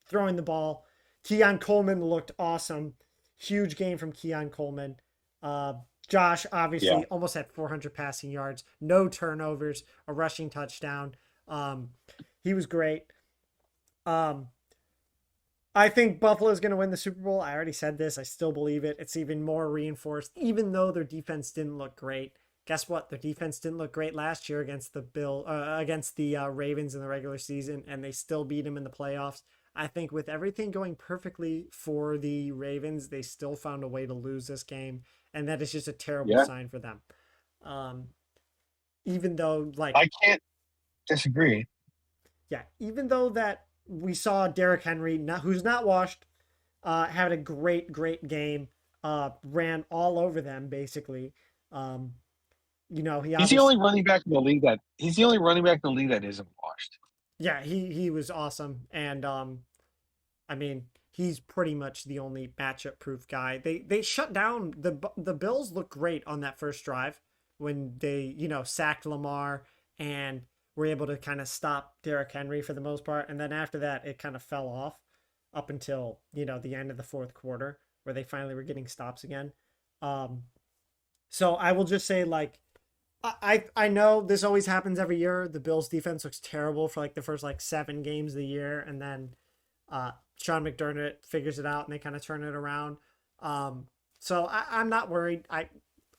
throwing the ball. Keon Coleman looked awesome. Huge game from Keon Coleman. Uh, Josh Yeah. obviously almost had 400 passing yards, no turnovers, a rushing touchdown. Um, he was great. Um, I think Buffalo is going to win the Super Bowl. I already said this. I still believe it. It's even more reinforced, even though their defense didn't look great. Guess what? Their defense didn't look great last year against the Ravens in the regular season, and they still beat them in the playoffs. I think with everything going perfectly for the Ravens, they still found a way to lose this game, and that is just a terrible Yeah. sign for them. Um, even though, like, I can't disagree. yeah, even though that we saw Derrick Henry, who's not washed, had a great game. Ran all over them basically. Um, he He's the obviously, only running back in the league that he's the only running back in the league that isn't washed. yeah, he was awesome, and I mean, he's pretty much the only matchup proof guy. They shut down the Bills. Looked great on that first drive when they sacked Lamar and were able to kind of stop Derrick Henry for the most part. And then after that, it kind of fell off up until the end of the fourth quarter where they finally were getting stops again. Um, so I will just say like I know this always happens every year. The Bills defense looks terrible for like the first like 7 games of the year, and then Sean McDermott figures it out and they kind of turn it around. So I'm not worried.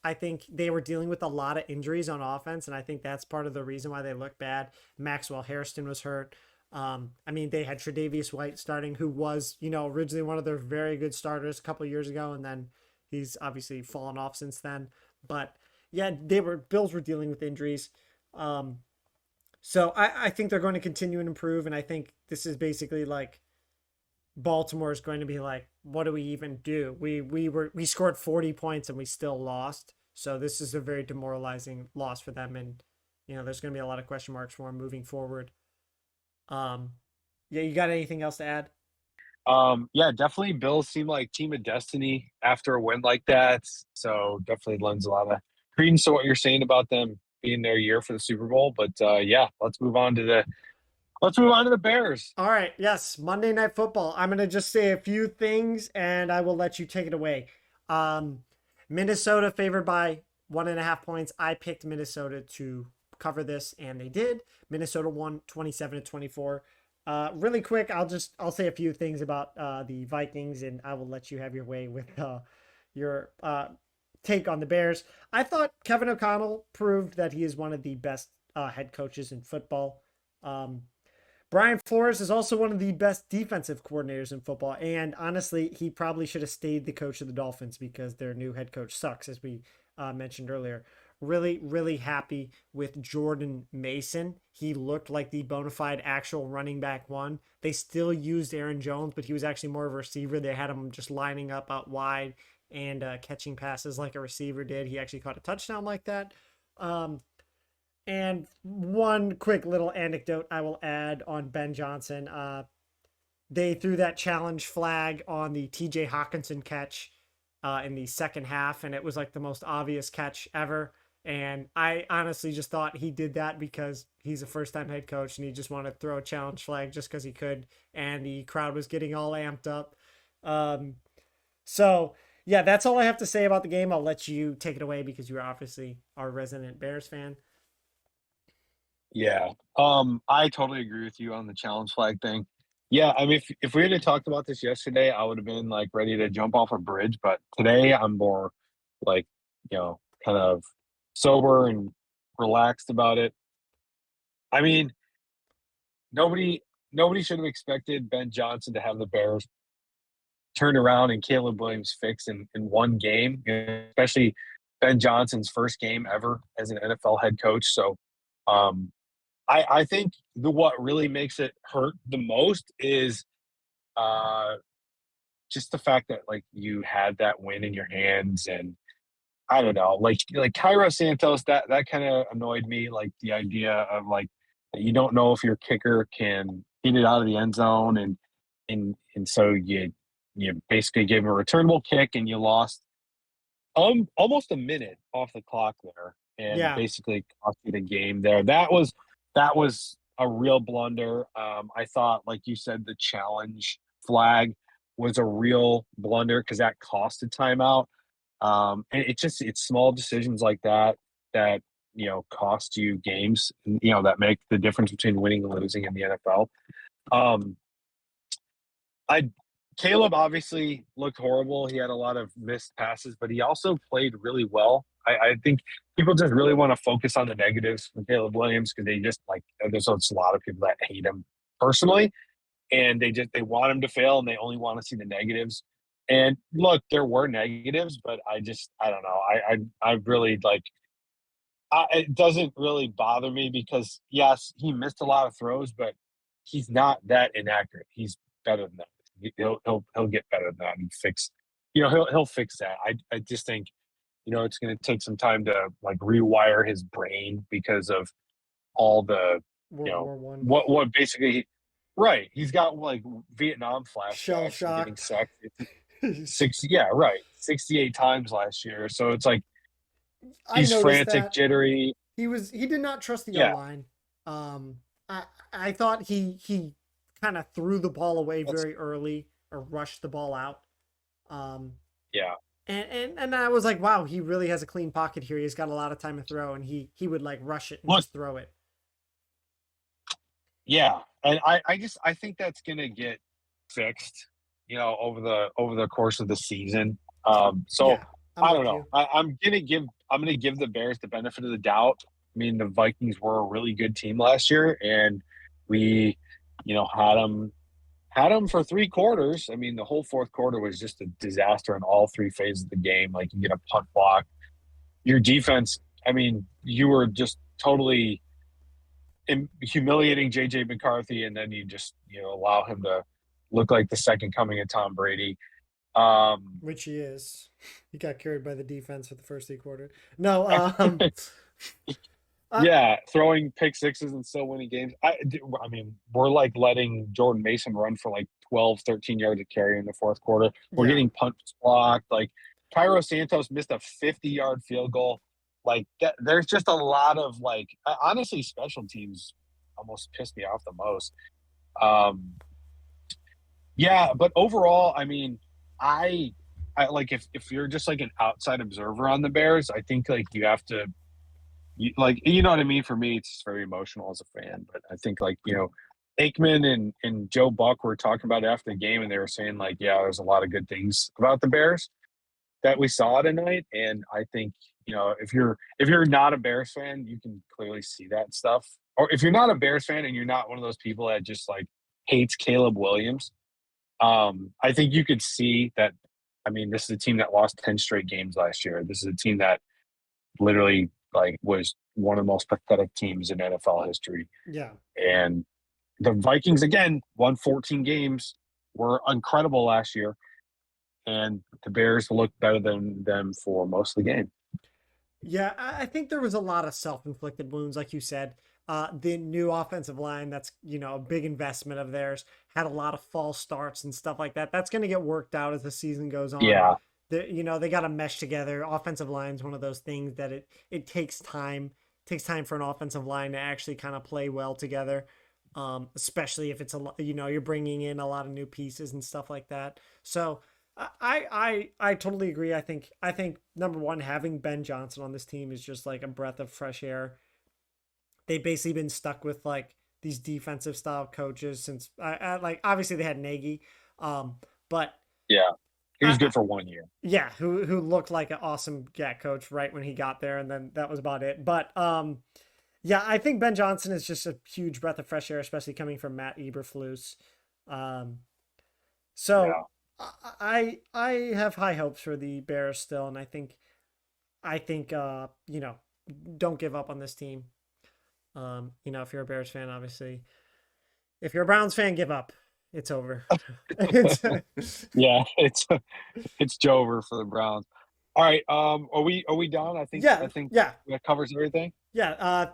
I think they were dealing with a lot of injuries on offense, and I think that's part of the reason why they look bad. Maxwell Hairston was hurt. I mean, they had Tre'Davious White starting, who was, originally one of their very good starters a couple of years ago, and then he's obviously fallen off since then. But yeah, Bills were dealing with injuries. Um, so I think they're going to continue and improve, and I think this is basically like Baltimore is going to be like, what do we even do? We scored 40 points and we still lost. So this is a very demoralizing loss for them, and there's going to be a lot of question marks for them moving forward. Yeah, you got anything else to add? Yeah, definitely. Bills seem like team of destiny after a win like that. So definitely lends a lot of credence to what you're saying about them being their year for the Super Bowl. But yeah, let's move on to the Bears. All right, yes, Monday Night Football. I'm going to just say a few things and I will let you take it away. Um, Minnesota favored by 1.5 points. I picked Minnesota to cover this, and they did. Minnesota won 27-24. Really quick, I'll say a few things about the Vikings, and I will let you have your way with your take on the Bears. I thought Kevin O'Connell proved that he is one of the best head coaches in football. Um, Brian Flores is also one of the best defensive coordinators in football. And honestly, he probably should have stayed the coach of the Dolphins because their new head coach sucks, as we mentioned earlier. Really, really happy with Jordan Mason. He looked like the bona fide actual running back one. They still used Aaron Jones, but he was actually more of a receiver. They had him just lining up out wide and catching passes like a receiver did. He actually caught a touchdown like that. Um, and one quick little anecdote I will add on Ben Johnson. They threw that challenge flag on the TJ Hawkinson catch in the second half, and it was like the most obvious catch ever. And I honestly just thought he did that because he's a first time head coach and he just wanted to throw a challenge flag just because he could. And the crowd was getting all amped up. Um, so, yeah, that's all I have to say about the game. I'll let you take it away because you're obviously our resident Bears fan. Yeah. I totally agree with you on the challenge flag thing. Yeah, I mean, if we had talked about this yesterday, I would have been like ready to jump off a bridge. But today, I'm more like, kind of sober and relaxed about it. I mean, nobody nobody should have expected Ben Johnson to have the Bears turned around and Caleb Williams fixed in one game, especially Ben Johnson's first game ever as an NFL head coach. So, um, I think what really makes it hurt the most is uh, just the fact that like you had that win in your hands, and I don't know, like Cairo Santos, that kind of annoyed me. Like the idea of like that you don't know if your kicker can hit it out of the end zone, and so you basically gave him a returnable kick, and you lost almost a minute off the clock there, and Yeah. basically cost you the game there. That was a real blunder. I thought, like you said, the challenge flag was a real blunder because that cost a timeout. And it's small decisions like that cost you games. That make the difference between winning and losing in the NFL. Um, I Caleb obviously looked horrible. He had a lot of missed passes, but he also played really well. I think people just really want to focus on the negatives for Caleb Williams because they just like there's a lot of people that hate him personally, and they want him to fail and they only want to see the negatives. And look, there were negatives, but I don't know. I really like it doesn't really bother me because yes, he missed a lot of throws, but he's not that inaccurate. He's better than that. He'll get better than that and fix. He'll fix that. I just think it's going to take some time to like rewire his brain because of all the World War One. what basically right. He's got like Vietnam Shell flashbacks and getting shocked. sacked 68 times last year. So it's like I he's noticed frantic, that jittery. he did not trust the O Yeah, line. Um, I thought he kind of threw the ball away that's very early or rushed the ball out. Um, yeah. and I was like, wow, he really has a clean pocket here. He's got a lot of time to throw, and he would like rush it and Look, just throw it. yeah, and I think that's gonna get fixed, over the course of the season. So Yeah, I'm I don't with know. you. I'm gonna give the Bears the benefit of the doubt. I mean, the Vikings were a really good team last year, and we, had them for 3 quarters. I mean, the whole fourth quarter was just a disaster in all three phases of the game. Like you get a punt block, your defense. I mean, you were just totally humiliating JJ McCarthy, and then you just allow him to look like the second coming of Tom Brady. Um, Which he is. He got carried by the defense for the first 3 quarters. No, I, yeah, throwing pick sixes and still winning games. I mean, we're like letting Jordan Mason run for like 12, 13 yards of carry in the fourth quarter. We're yeah, getting punts blocked. Like Cairo Santos missed a 50-yard field goal. Like that, there's just a lot of like honestly, special teams almost pissed me off the most. Um, Yeah, but overall, I mean, I I like if you're just like an outside observer on the Bears, I think like you have to like you know what I mean. For me, it's very emotional as a fan, but I think like Aikman and Joe Buck were talking about it after the game, and they were saying like, yeah, there's a lot of good things about the Bears that we saw tonight, and I think if you're not a Bears fan, you can clearly see that stuff. Or if you're not a Bears fan and you're not one of those people that just like hates Caleb Williams, I think you could see that. I mean, this is a team that lost 10 straight games last year. This is a team that literally like was one of the most pathetic teams in NFL history. Yeah. And the Vikings again won 14 games, were incredible last year, and the Bears looked better than them for most of the game. Yeah, I think there was a lot of self-inflicted wounds, like you said. The new offensive line, that's, a big investment of theirs, had a lot of false starts and stuff like that. That's going to get worked out as the season goes on. Yeah, They got to mesh together. Offensive line is one of those things that it takes time. It takes time for an offensive line to actually kind of play well together. Especially if it's you're bringing in a lot of new pieces and stuff like that. So I totally agree. I think number one, having Ben Johnson on this team is just like a breath of fresh air. They've basically been stuck with like these defensive style coaches since I like obviously they had Nagy, but yeah. He was I good for 1 year. yeah, who looked like an awesome coach right when he got there, and then that was about it. But yeah, I think Ben Johnson is just a huge breath of fresh air, especially coming from Matt Eberflus. Um, so Yeah. I have high hopes for the Bears still, and I think don't give up on this team. If you're a Bears fan, obviously, if you're a Browns fan, give up. It's over. it's, Yeah, it's Jover for the Browns. All right, are we done? I think yeah, I think yeah, that covers everything. yeah.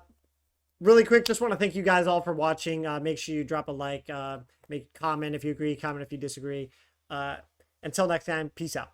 Really quick, just want to thank you guys all for watching. Make sure you drop a like, make a comment if you agree, comment if you disagree. Uh, until next time, peace out.